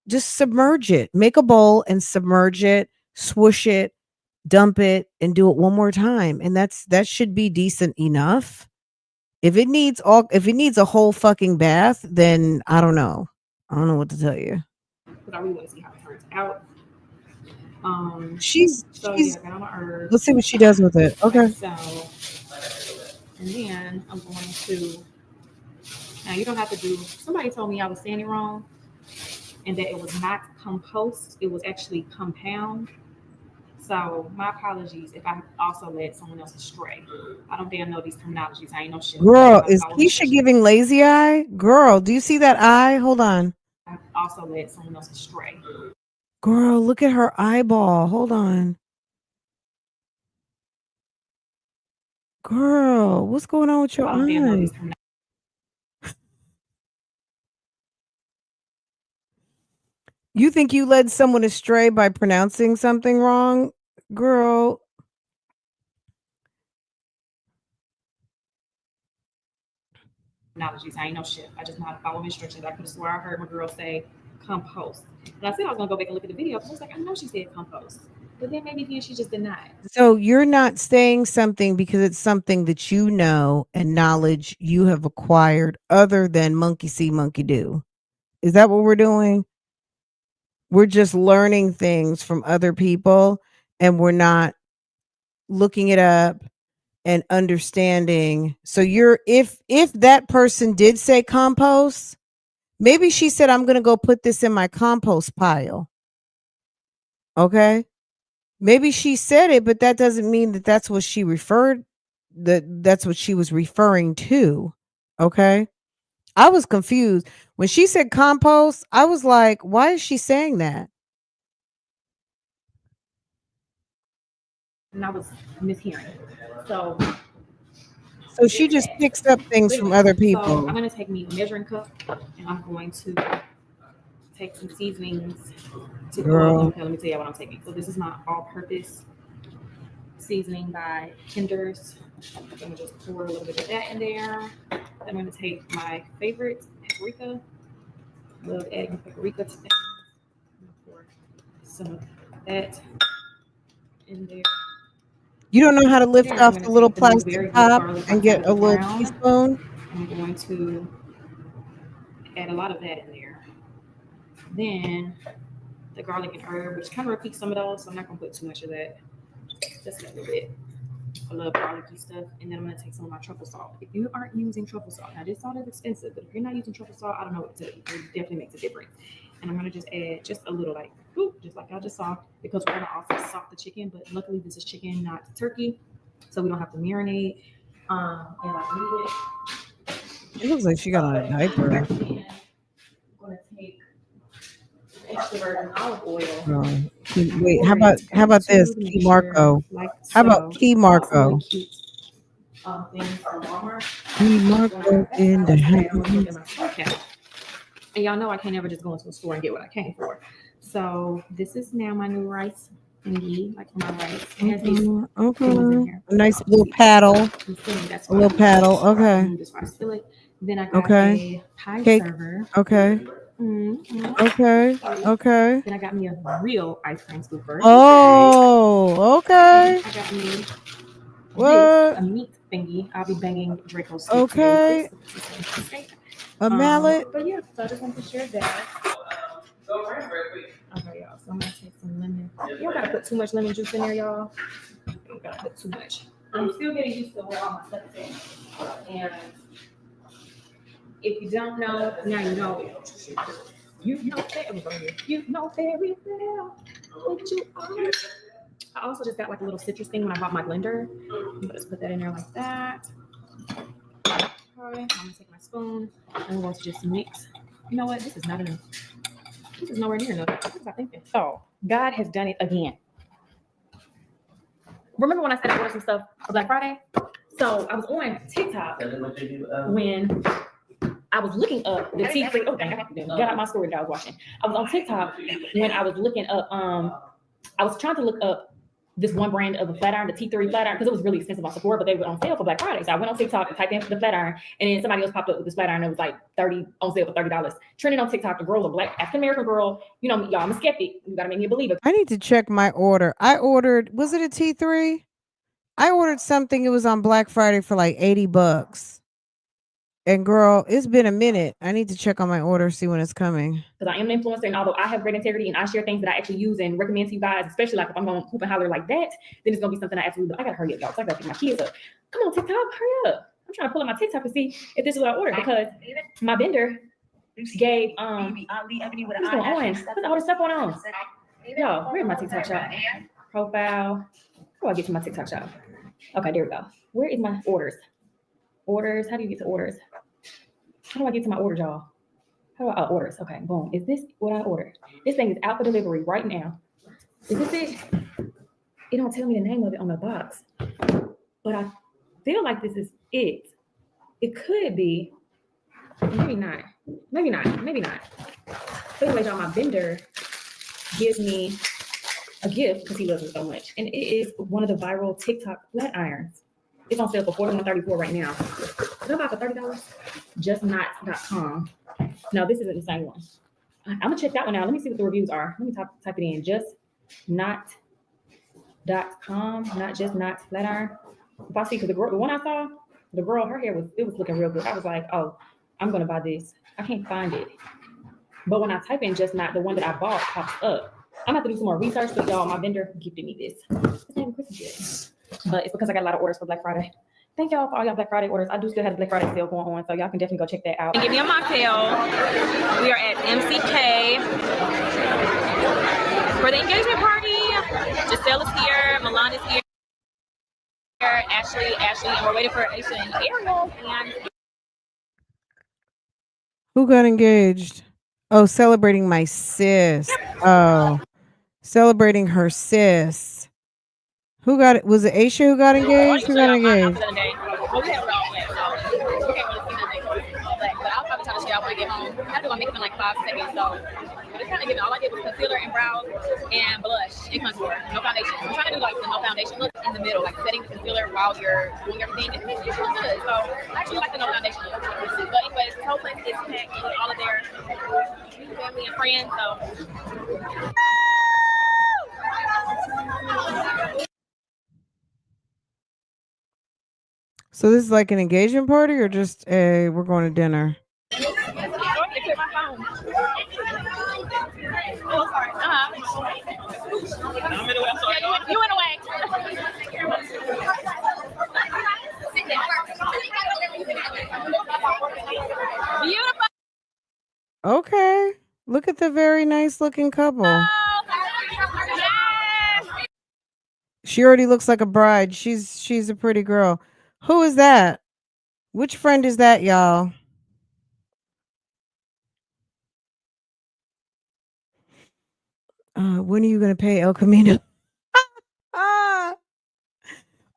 just submerge it. Make a bowl and submerge it, swoosh it, dump it, and do it one more time. And that should be decent enough. If it needs a whole fucking bath, then I don't know. I don't know what to tell you. But I really want to see how it turns out. She's Yeah, I got all my herbs. let's see what she does with it. Okay. So, and then I'm going to. Now you don't have to do. Somebody told me I was saying it wrong, and that it was not compost. It was actually compound. So my apologies if I also led someone else astray. I don't damn know these terminologies. I ain't no shit. Girl, is Keisha giving lazy eye? Girl, do you see that eye? Hold on. I also led someone else astray. Girl, look at her eyeball. Hold on. Girl, what's going on with your I don't damn know eye? these terminologies. You think you led someone astray by pronouncing something wrong? Girl, Technologies. I ain't no shit. I just know how to follow instructions. I could have swore I heard my girl say compost. And I said I was gonna go back and look at the video because I was like, I know she said compost. But then maybe then she just denied. so you're not saying something because it's something that you know and knowledge you have acquired other than monkey see, monkey do. Is that what we're doing? We're just learning things from other people and we're not looking it up and understanding. So if that person did say compost, maybe she said, I'm going to go put this in my compost pile. Okay. Maybe she said it, but that doesn't mean that that's what she that's what she was referring to. Okay. I was confused when she said compost. I was like, why is she saying that? and I was mishearing. So she just picks up things from other so I'm people. going to take me a measuring cup, and I'm going to take some seasonings. Girl. Okay, let me tell you what I'm taking. So this is my all-purpose seasoning by Kinder's. I'm going to just pour a little bit of that in there. I'm going to take my favorite paprika. Love adding paprika to things. Pour some of that in there. You don't know how to lift Then off I'm the gonna little take the new plastic very good top garlic and I get said a was little brown. teaspoon? I'm going to add a lot of that in there. Then the garlic and herb, which kind of repeats some of those, so I'm not gonna put too much of that. Just a little bit. I love garlicky stuff. And then I'm gonna take some of my truffle salt. If you aren't using truffle salt, now this salt is expensive, but if you're not using truffle salt, I don't know what to tell you. It definitely makes a difference. And I'm gonna just add just a little, like, whoop, just like I just saw, because we're gonna also salt the chicken, but luckily this is chicken, not turkey, so we don't have to marinate. And like leave it. It looks like she got on a diaper. And I'm gonna take extra virgin olive oil. Oh, wait, how about this? Key Marco. How about Key Marco? Things from Walmart. Key Marco in the house. And y'all know I can't ever just go into a store and get what I came for. So this is now my new rice thingy, like for my rice. It has these things in here. A nice little paddle. That's A little paddle. Okay. This rice fillet. Then I got a pie Cake. server. Okay. Okay. Okay. Then I got me a real ice cream scooper. Oh, okay. I got me What? a meat thingy. I'll be banging Draco's steak. Okay. A mallet. But yeah, so I just wanted to share that. Okay, y'all. So I'm gonna take some lemon. You don't gotta put too much lemon juice in there, y'all. You don't gotta put too much. I'm still getting used to where all my stuff is. And if you don't know, now you know. You know very well. You know very well what you are. I also just got like a little citrus thing when I bought my blender. I'm gonna just put that in there like that. Okay, I'm gonna take my spoon and I'm going to just mix. You know what? This is not enough. This is nowhere near enough. What was I thinking? Oh, God has done it again. Remember when I said I ordered some stuff for Black Friday? So I was on TikTok when I was looking up the T3. Oh, dang, I got out my story that I was watching. I was on TikTok when I was looking up, I was trying to look up this one brand of a flat iron, the T3 flat iron, because it was really expensive on Sephora, but they were on sale for Black Friday. So I went on TikTok and typed in the flat iron, and then somebody else popped up with this flat iron that was like on sale for $30. Trending on TikTok, the girl, a Black African American girl. You know, y'all, I'm a skeptic. You gotta make me a believer. I need to check my order. I ordered, was it a T3? I ordered something. It was on Black Friday for like $80. And girl, it's been a minute. I need to check on my order, see when it's coming. Because I am an influencer, and although I have great integrity and I share things that I actually use and recommend to you guys, especially like if I'm going to hoop and holler like that, then it's going to be something I absolutely, I got to hurry up, y'all. So I got to pick my kids up. Come on, TikTok, hurry up. I'm trying to pull up my TikTok to see if this is what I ordered, because my vendor gave, what's going on? What's all this stuff going on? Yo, where's my TikTok shop? Profile. How do I get to my TikTok shop? Okay, there we go. Where is my orders? Orders, how do you get to orders? How do I get to my orders, y'all? How do I, orders, okay, boom. Is this what I ordered? This thing is out for delivery right now. Is this it? It don't tell me the name of it on the box, but I feel like this is it. It could be, maybe not, maybe not, maybe not. But anyway, y'all, my vendor gives me a gift because he loves me so much. And it is one of the viral TikTok flat irons. It's on sale for $41.34 right now. Is that about for $30? Justnot.com. No, this isn't the same one. I'm gonna check that one out. Let me see what the reviews are. Let me type it in. Justnot.com, not just not flat iron. If I see, because the one I saw, the girl, her hair was looking real good. I was like, oh, I'm gonna buy this. I can't find it. But when I type in just not, the one that I bought pops up. I'm gonna have to do some more research, but y'all, my vendor gifted me this. It's not even Christmas yet. But it's because I got a lot of orders for Black Friday. Thank y'all for all y'all Black Friday orders. I do still have the Black Friday sale going on, so y'all can definitely go check that out. Give me a mocktail. We are at MCK for the engagement party. Giselle is here, Milan is here, Ashley, and we're waiting for Aisha and Ariel. And Who got engaged? Oh, celebrating my sis. Oh, celebrating her sis. Who got it? Was it Aisha who got engaged? Who got engaged? Well, we have it all wet, so we can't really see nothing all black. But I'll probably try to shit out when I get home. I have to go make it in like 5 seconds, so. But it's kind of giving. All I did was concealer and brows and blush and contour. No foundation. I'm trying to do like the no foundation look in the middle, like setting the concealer while you're doing everything. It makes you look good. So I actually like the no foundation look. But anyways, this whole place is packed with all of their family and friends. So. So this is like an engagement party or just a we're going to dinner? They took my phone. Oh, sorry. I'm in the way. I'm sorry. Yeah, you in the way. Beautiful. Okay. Look at the very nice looking couple. Yes. She already looks like a bride. She's a pretty girl. Who is that? Which friend is that, y'all? When are you gonna pay El Camino? Ah.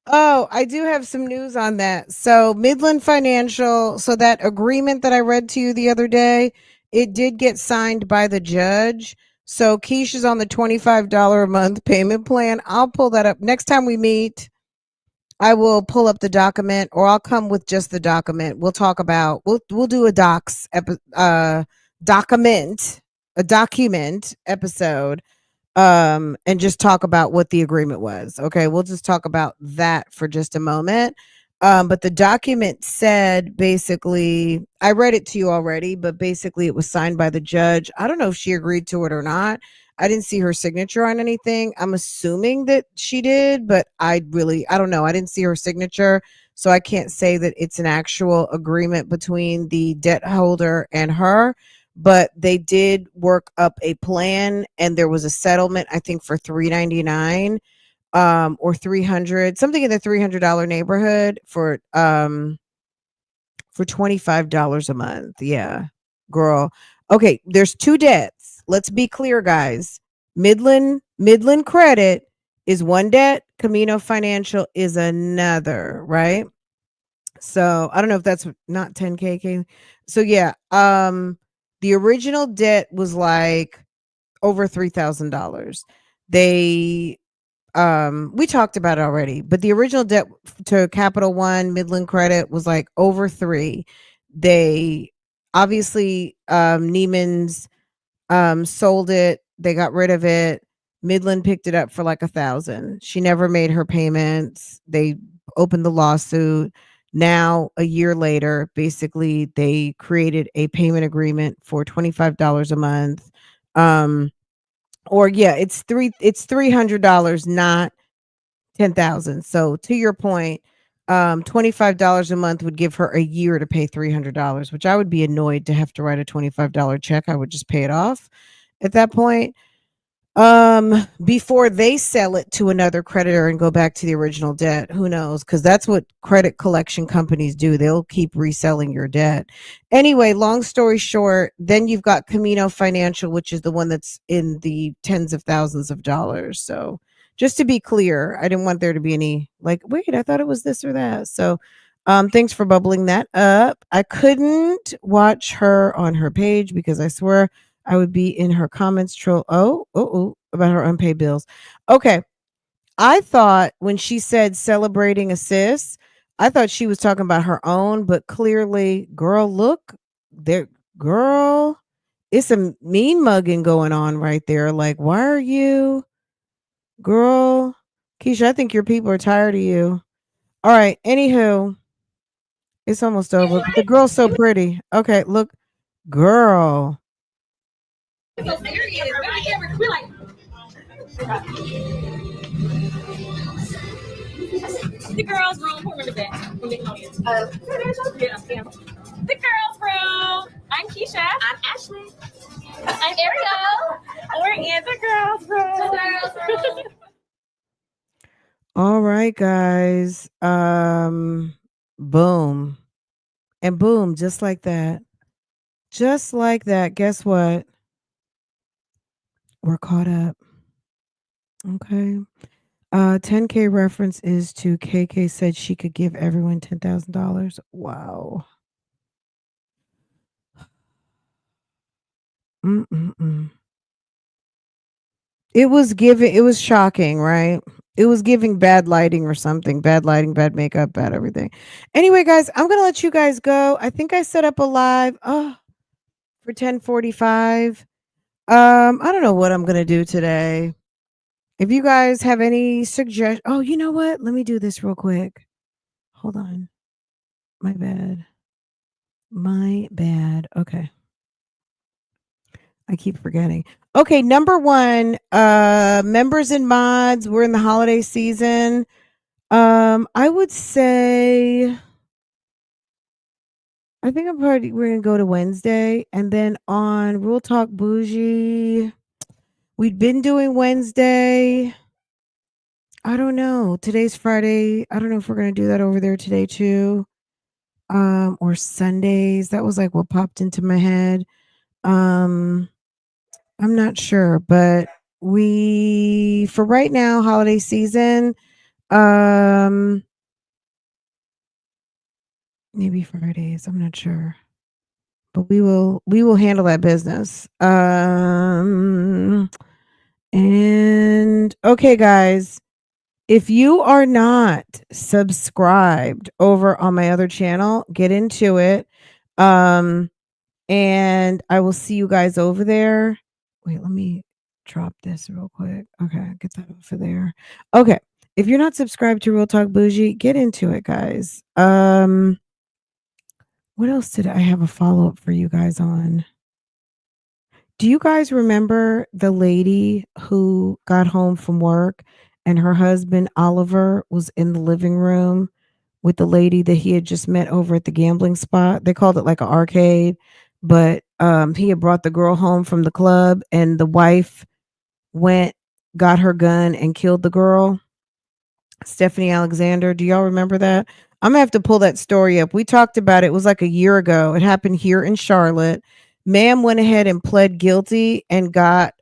Oh, I do have some news on that. So Midland Financial, so that agreement that I read to you the other day, it did get signed by the judge. So Keisha's on the $25 a month payment plan. I'll pull that up next time we meet. I will pull up the document, or I'll come with just the document. We'll talk about we'll do a document episode and just talk about what the agreement was. Okay, we'll just talk about that for just a moment. But the document said basically, I read it to you already, but basically it was signed by the judge. I don't know if she agreed to it or not. I didn't see her signature on anything. I'm assuming that she did, but I don't know. I didn't see her signature. So I can't say that it's an actual agreement between the debt holder and her, but they did work up a plan and there was a settlement, I think for $399 or $300, something in the $300 neighborhood for $25 a month. Yeah, girl. Okay, there's two debts. Let's be clear, guys. Midland Credit is one debt, Camino Financial is another, right? So I don't know if that's not 10K. So yeah, the original debt was like over $3,000. They we talked about it already, but the original debt to Capital One Midland Credit was like over 3. They obviously Neiman's sold it, they got rid of it. Midland picked it up for like 1,000. She never made her payments. They opened the lawsuit. Now a year later, basically they created a payment agreement for $25 a month. Or yeah, it's $300, not 10,000. So to your point, $25 a month would give her a year to pay $300, which I would be annoyed to have to write a $25 check. I would just pay it off at that point. Before they sell it to another creditor and go back to the original debt. Who knows? Because that's what credit collection companies do. They'll keep reselling your debt. Anyway, long story short, then you've got Camino Financial, which is the one that's in the tens of thousands of dollars. So just to be clear, I didn't want there to be any like, wait, I thought it was this or that. So thanks for bubbling that up. I couldn't watch her on her page because I swear I would be in her comments troll. About her unpaid bills. Okay. I thought when she said celebrating assists, I thought she was talking about her own, but clearly, girl, look there, girl, it's a mean mugging going on right there. Like, why are you, girl? Keisha, I think your people are tired of you. All right. Anywho, it's almost over. But the girl's so pretty. Okay. Look, girl. So serious. We're like, the girls' room. Who remembers that? From Nickelodeon. Yeah. The girls' room. I'm Keisha. I'm Ashley. I'm Ariel. We're in the girls' room. The girls' room. All right, guys. Boom. And boom, just like that. Just like that. Guess what? We're caught up. Okay. 10K reference is to KK said she could give everyone $10,000. Wow. Mm-mm-mm. It was shocking, right? It was giving bad lighting or something. Bad lighting, bad makeup, bad everything. Anyway, guys, I'm gonna let you guys go. I think I set up a live for 10:45. I don't know what I'm gonna do today. If you guys have any suggestions, oh, you know what? Let me do this real quick. Hold on. My bad. My bad. Okay. I keep forgetting. Okay, number one, members and mods. We're in the holiday season. I would say I think we're gonna go to Wednesday, and then on Real Talk Bougie, we've been doing Wednesday. I don't know. Today's Friday. I don't know if we're gonna do that over there today too. Or Sundays. That was like what popped into my head. I'm not sure, but we for right now, holiday season, maybe Fridays, I'm not sure. But we will handle that business. And okay, guys, if you are not subscribed over on my other channel, get into it. And I will see you guys over there. Wait, let me drop this real quick. Okay, get that off of there. Okay. If you're not subscribed to Real Talk Bougie, get into it, guys. What else did I have a follow-up for you guys on? Do you guys remember the lady who got home from work and her husband Oliver was in the living room with the lady that he had just met over at the gambling spot? They called it like an arcade, but he had brought the girl home from the club and the wife went, got her gun and killed the girl. Stephanie Alexander. Do y'all remember that? I'm gonna have to pull that story up. We talked about it. It was like a year ago. It happened here in Charlotte. Ma'am went ahead and pled guilty and got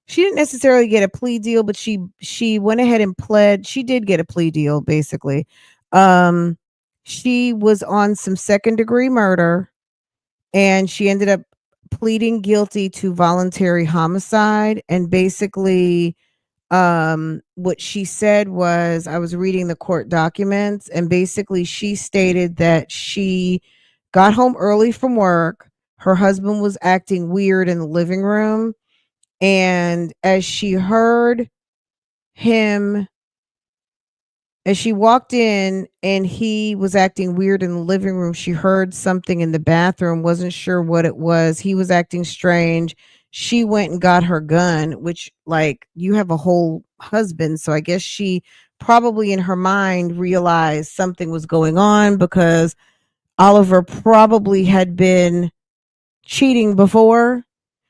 she didn't necessarily get a plea deal, but she went ahead and pled. She did get a plea deal, basically. She was on some second degree murder and she ended up pleading guilty to voluntary homicide. And basically, what she said was, I was reading the court documents, and basically she stated that she got home early from work. Her husband was acting weird in the living room. And as she heard him, as she walked in and he was acting weird in the living room, she heard something in the bathroom, wasn't sure what it was. He was acting strange. She went and got her gun, which, like, you have a whole husband. So I guess she probably in her mind realized something was going on because Oliver probably had been cheating before.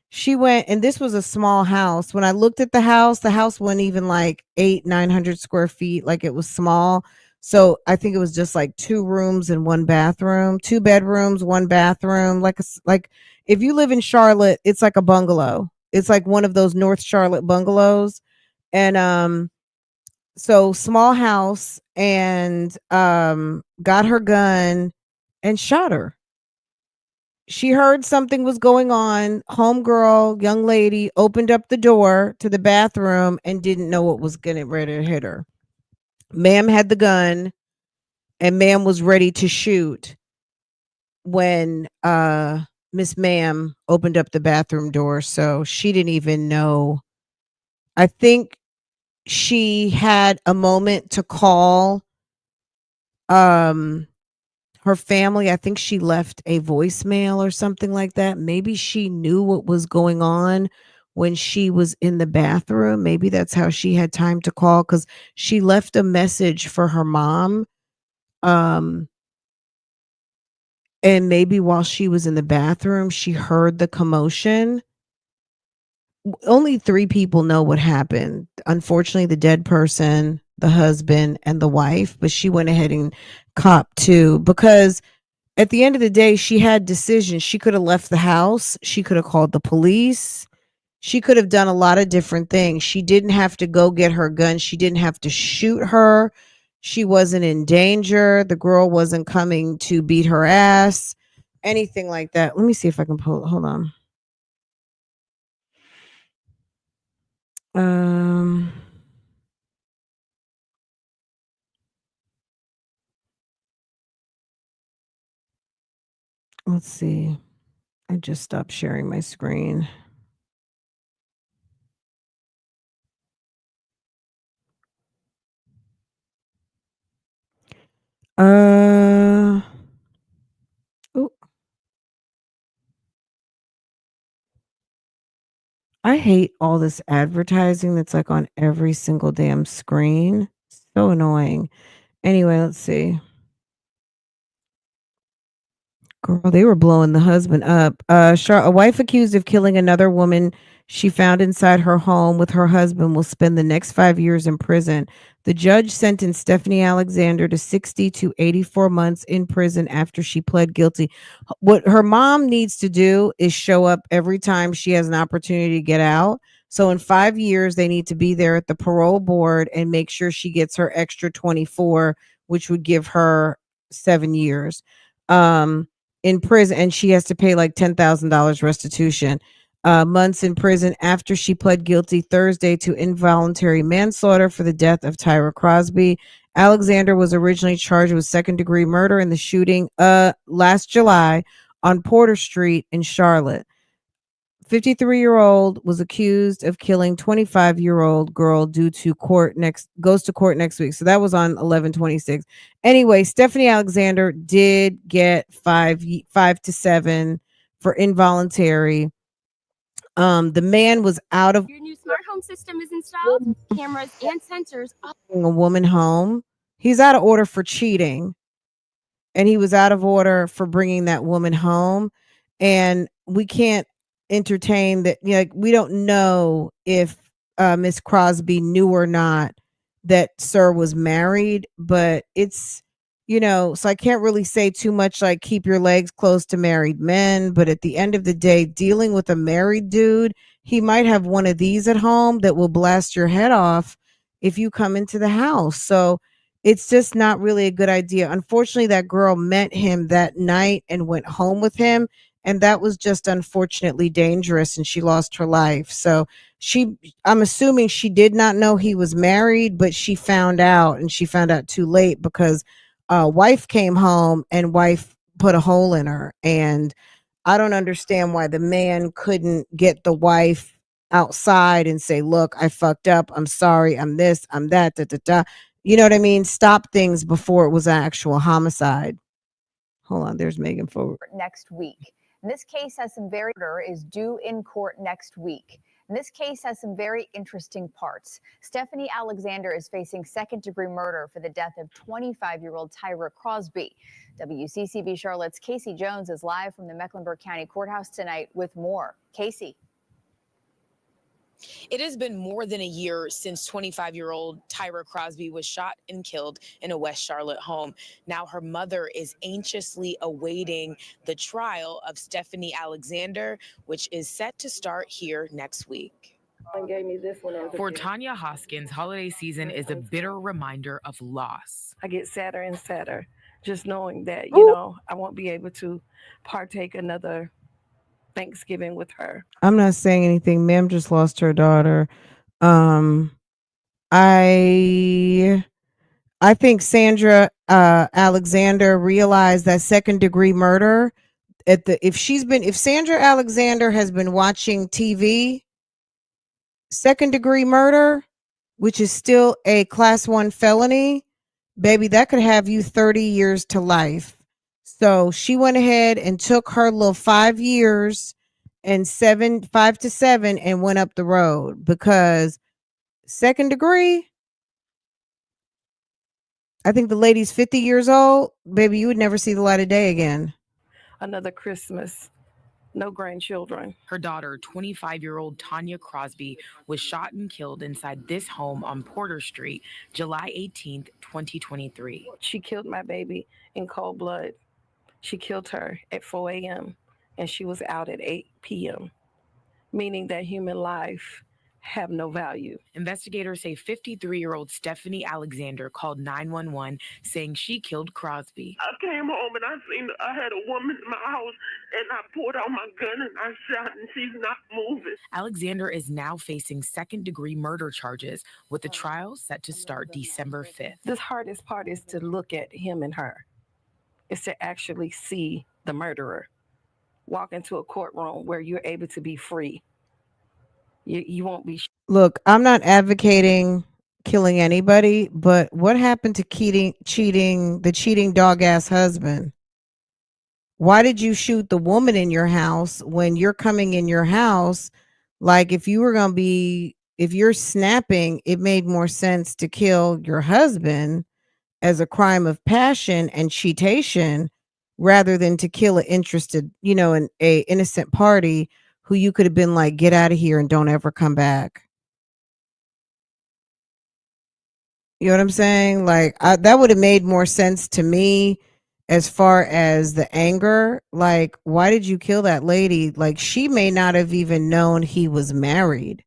She went, and this was a small house. When I looked at the house wasn't even like 900 square feet. Like, it was small. So I think it was just like 2 rooms and 1 bathroom, 2 bedrooms, 1 bathroom. Like if you live in Charlotte, it's like a bungalow. It's like one of those North Charlotte bungalows. And so small house, and got her gun and shot her. She heard something was going on. Homegirl, young lady, opened up the door to the bathroom and didn't know what was getting ready to hit her. Ma'am had the gun, and ma'am was ready to shoot when Miss Ma'am opened up the bathroom door. So she didn't even know. I think she had a moment to call her family. I think she left a voicemail or something like that. Maybe she knew what was going on when she was in the bathroom. Maybe that's how she had time to call, because she left a message for her mom. And maybe while she was in the bathroom, she heard the commotion. Only 3 people know what happened. Unfortunately, the dead person, the husband, and the wife. But she went ahead and copped too, because at the end of the day, she had decisions. She could have left the house. She could have called the police. She could have done a lot of different things. She didn't have to go get her gun. She didn't have to shoot her. She wasn't in danger. The girl wasn't coming to beat her ass. Anything like that. Let me see if I can pull. Hold on. Let's see. I just stopped sharing my screen. Ooh. I hate all this advertising that's like on every single damn screen. So annoying. Anyway, let's see. Girl, they were blowing the husband up. A wife accused of killing another woman she found inside her home with her husband will spend the next 5 years in prison. The judge sentenced Stephanie Alexander to 60 to 84 months in prison after she pled guilty. What her mom needs to do is show up every time she has an opportunity to get out. So in 5 years, they need to be there at the parole board and make sure she gets her extra 24, which would give her 7 years. In prison, and she has to pay like $10,000 restitution. Months in prison after she pled guilty Thursday to involuntary manslaughter for the death of Tyra Crosby. Alexander was originally charged with second-degree murder in the shooting last July on Porter Street in Charlotte. 53-year-old was accused of killing 25-year-old girl goes to court next week. So that was on 11/26. Anyway, Stephanie Alexander did get 5 to 7 for involuntary. The man was out of Your new smart home system is installed. Cameras and sensors. a woman home. He's out of order for cheating. And he was out of order for bringing that woman home. And we can't entertain that. Like, we don't know if Miss Crosby knew or not that Sir was married, but it's, so I can't really say too much like keep your legs close to married men. But at the end of the day, dealing with a married dude, he might have one of these at home that will blast your head off if you come into the house. So it's just not really a good idea. Unfortunately, that girl met him that night and went home with him. And that was just unfortunately dangerous, and she lost her life. So I'm assuming she did not know he was married, but she found out, and she found out too late because wife came home and wife put a hole in her. And I don't understand why the man couldn't get the wife outside and say, look, I fucked up. I'm sorry. I'm this, I'm that, da, da, da. You know what I mean? Stop things before it was an actual homicide. Hold on. There's Megan forward. Next week. This case has some is due in court next week. This case has some very interesting parts. Stephanie Alexander is facing second-degree murder for the death of 25-year-old Tyra Crosby. WCCB Charlotte's Casey Jones is live from the Mecklenburg County Courthouse tonight with more. Casey. It has been more than a year since 25-year-old Tyra Crosby was shot and killed in a West Charlotte home. Now her mother is anxiously awaiting the trial of Stephanie Alexander, which is set to start here next week. For Tanya Hoskins, holiday season is a bitter reminder of loss. I get sadder and sadder just knowing that, I won't be able to partake another Thanksgiving with her. I'm not saying anything. Ma'am just lost her daughter. I think Sandra Alexander realized that second degree murder if Sandra Alexander has been watching TV, second degree murder, which is still a class 1 felony, baby, that could have you 30 years to life. So she went ahead and took her little 5 years and 5 to 7 and went up the road, because second degree, I think the lady's 50 years old. Baby, you would never see the light of day again. Another Christmas, no grandchildren. Her daughter, 25-year-old Tanya Crosby, was shot and killed inside this home on Porter Street, July 18th, 2023. She killed my baby in cold blood. She killed her at 4 a.m. and she was out at 8 p.m. meaning that human life have no value. Investigators say 53-year-old Stephanie Alexander called 911 saying she killed Crosby. I came home and I had a woman in my house and I pulled out my gun and I shot and she's not moving. Alexander is now facing second-degree murder charges with the trial set to start December 5th. The hardest part is to look at him and her. Is to actually see the murderer. Walk into a courtroom where you're able to be free. You won't be. Look, I'm not advocating killing anybody, but what happened to the cheating dog ass husband? Why did you shoot the woman in your house when you're coming in your house? Like if you're snapping, it made more sense to kill your husband as a crime of passion and cheatation rather than to kill an a innocent party who you could have been like, get out of here and don't ever come back. You know what I'm saying? Like that would have made more sense to me as far as the anger. Like, why did you kill that lady? Like, she may not have even known he was married.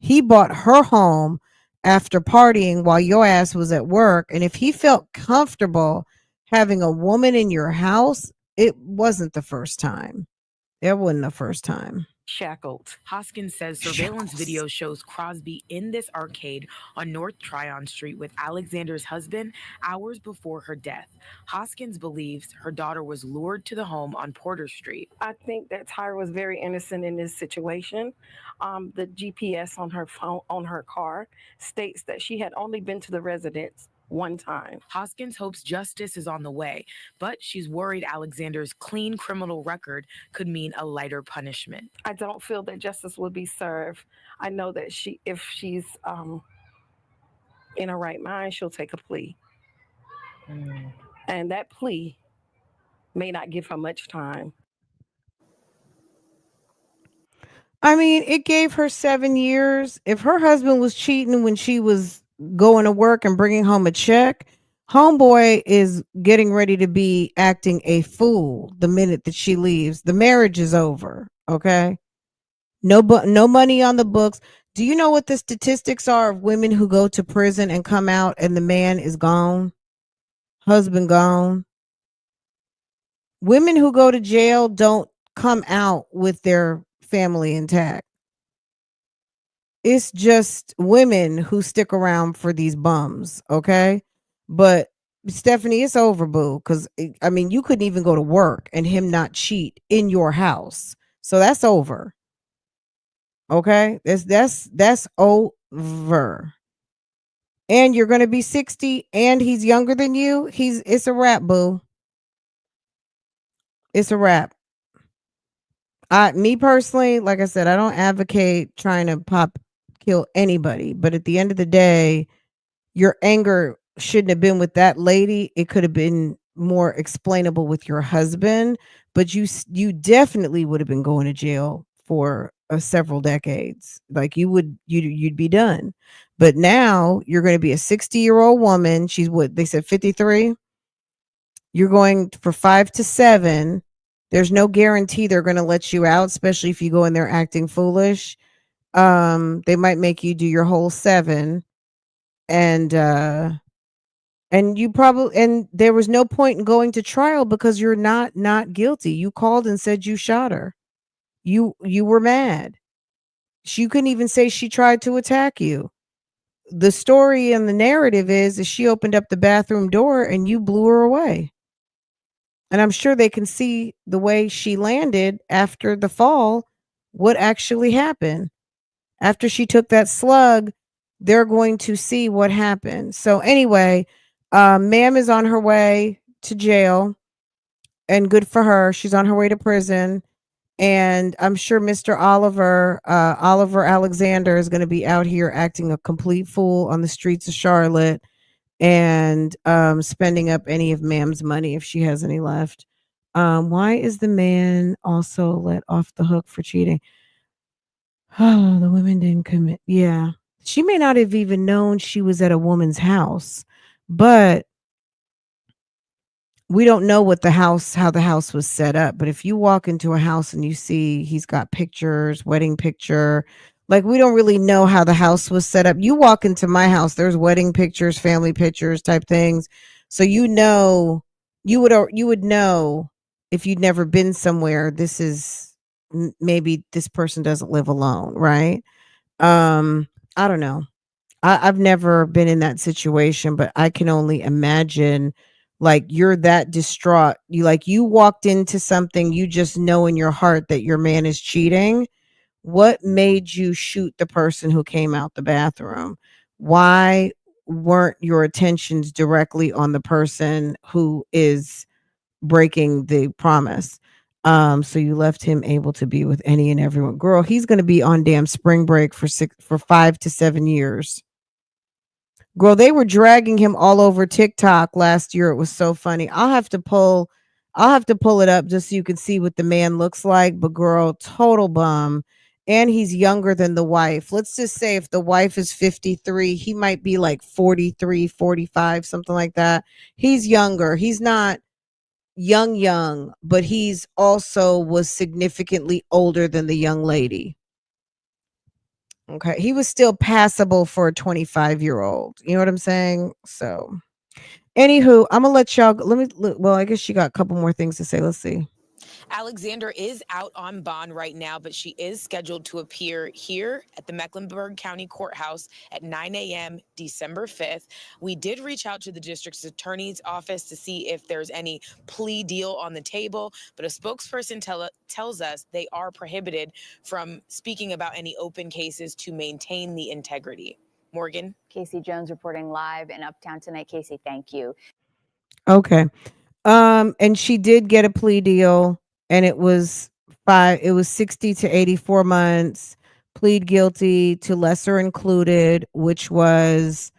He bought her home after partying while your ass was at work. And if he felt comfortable having a woman in your house, it wasn't the first time. It wasn't the first time. Shackled. Hoskins says surveillance video shows Crosby in this arcade on North Tryon Street with Alexander's husband hours before her death. Hoskins believes her daughter was lured to the home on Porter Street. I think that Tyra was very innocent in this situation. The GPS on her phone, on her car, states that she had only been to the residence one time. Hoskins hopes justice is on the way, but she's worried Alexander's clean criminal record could mean a lighter punishment. I don't feel that justice will be served. I know that if she's in her right mind, she'll take a plea. And that plea may not give her much time. I mean, it gave her 7 years. If her husband was cheating when she was going to work and bringing home a check, homeboy is getting ready to be acting a fool the minute that she leaves. The marriage is over. Okay. No money on the books. Do you know what the statistics are of women who go to prison and come out and the man is gone? Husband gone. Women who go to jail don't come out with their family intact. It's just women who stick around for these bums, okay? But Stephanie, it's over, boo. Because I mean, you couldn't even go to work and him not cheat in your house, so that's over. Okay, that's over. And you're gonna be 60, and he's younger than you. It's a wrap, boo. It's a wrap. Me personally, like I said, I don't advocate trying to kill anybody, but at the end of the day, your anger shouldn't have been with that lady. It could have been more explainable with your husband, but you definitely would have been going to jail for several decades. Like you'd be done. But now you're going to be a 60-year-old woman. She's what they said 53. You're going for 5 to 7. There's no guarantee they're going to let you out, especially if you go in there acting foolish. They might make you do your whole 7, and you probably, and there was no point in going to trial because you're not guilty. You called and said you shot her. You were mad. She couldn't even say she tried to attack you. The story and the narrative is that she opened up the bathroom door and you blew her away. And I'm sure they can see the way she landed after the fall, what actually happened. After she took that slug, they're going to see what happened. So anyway, ma'am is on her way to jail, and good for her. She's on her way to prison. And I'm sure Mr. Oliver Alexander is going to be out here acting a complete fool on the streets of Charlotte and spending up any of ma'am's money if she has any left. Why is the man also let off the hook for cheating? Oh, the women didn't commit. Yeah. She may not have even known she was at a woman's house, but we don't know what how the house was set up, but if you walk into a house and you see he's got pictures, wedding picture, like we don't really know how the house was set up. You walk into my house, there's wedding pictures, family pictures type things. So you would know if you'd never been somewhere, this is maybe this person doesn't live alone, right? I don't know. I've never been in that situation, but I can only imagine like you're that distraught. You walked into something, you just know in your heart that your man is cheating. What made you shoot the person who came out the bathroom? Why weren't your attentions directly on the person who is breaking the promise? So you left him able to be with any and everyone. Girl, he's going to be on damn spring break for 5 to 7 years. Girl, they were dragging him all over TikTok last year. It was so funny. I'll have to pull it up just so you can see what the man looks like. But girl, total bum. And he's younger than the wife. Let's just say if the wife is 53, he might be like 43, 45, something like that. He's younger. He's not young, but he's also was significantly older than the young lady. Okay, he was still passable for a 25-year-old. You know what I'm saying? So, anywho, I'm gonna let y'all. Well, I guess she got a couple more things to say. Let's see. Alexander is out on bond right now, but she is scheduled to appear here at the Mecklenburg County Courthouse at 9 a.m. December 5th. We did reach out to the district's attorney's office to see if there's any plea deal on the table, but a spokesperson tells us they are prohibited from speaking about any open cases to maintain the integrity. Morgan? Casey Jones reporting live in Uptown tonight. Casey, thank you. Okay. And she did get a plea deal, and it was 60 to 84 months, plead guilty to lesser included, which was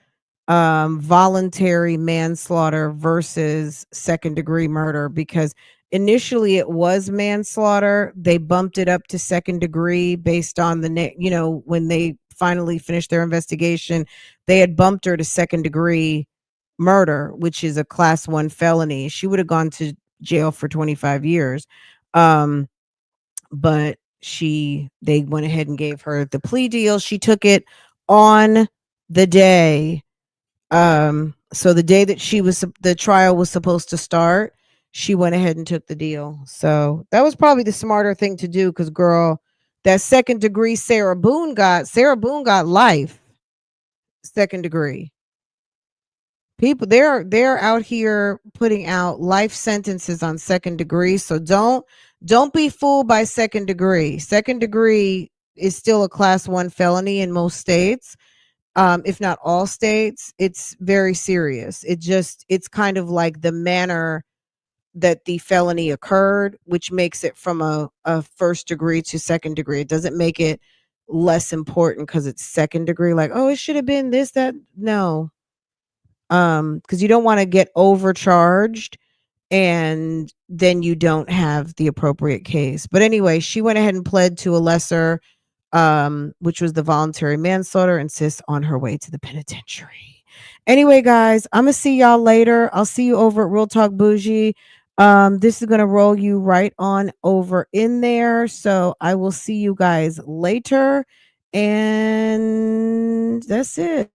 voluntary manslaughter versus second degree murder, because initially it was manslaughter. They bumped it up to second degree based on when they finally finished their investigation, they had bumped her to second degree murder, which is a class 1 felony. She would have gone to jail for 25 years. But they went ahead and gave her the plea deal. She took it on the day. So the day that the trial was supposed to start, she went ahead and took the deal. So that was probably the smarter thing to do, because girl, that second degree Sarah Boone got life. Second degree. People, they're out here putting out life sentences on second degree. So don't be fooled by second degree. Second degree is still a class 1 felony in most states. If not all states. It's very serious. It's kind of like the manner that the felony occurred, which makes it from a first degree to second degree. It doesn't make it less important because it's second degree. Like, oh, it should have been this, that. No. Because you don't want to get overcharged and then you don't have the appropriate case. But anyway, she went ahead and pled to a lesser, which was the voluntary manslaughter, and sis on her way to the penitentiary. Anyway, guys, I'm gonna see y'all later. I'll see you over at Real Talk Bougie. This is gonna roll you right on over in there. So I will see you guys later. And that's it.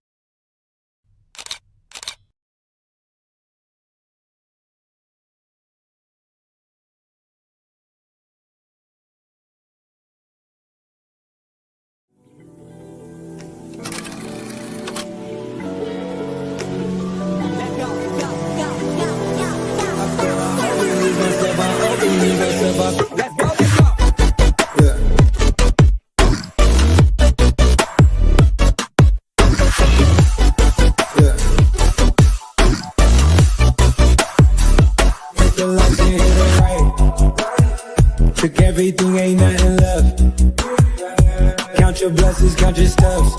Took everything, ain't nothing left. Count your blessings, count your steps.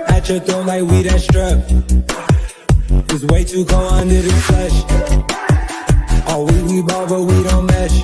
At your throat like we that strap. It's way too cold under the flesh. Oh, we ball, but we don't mesh.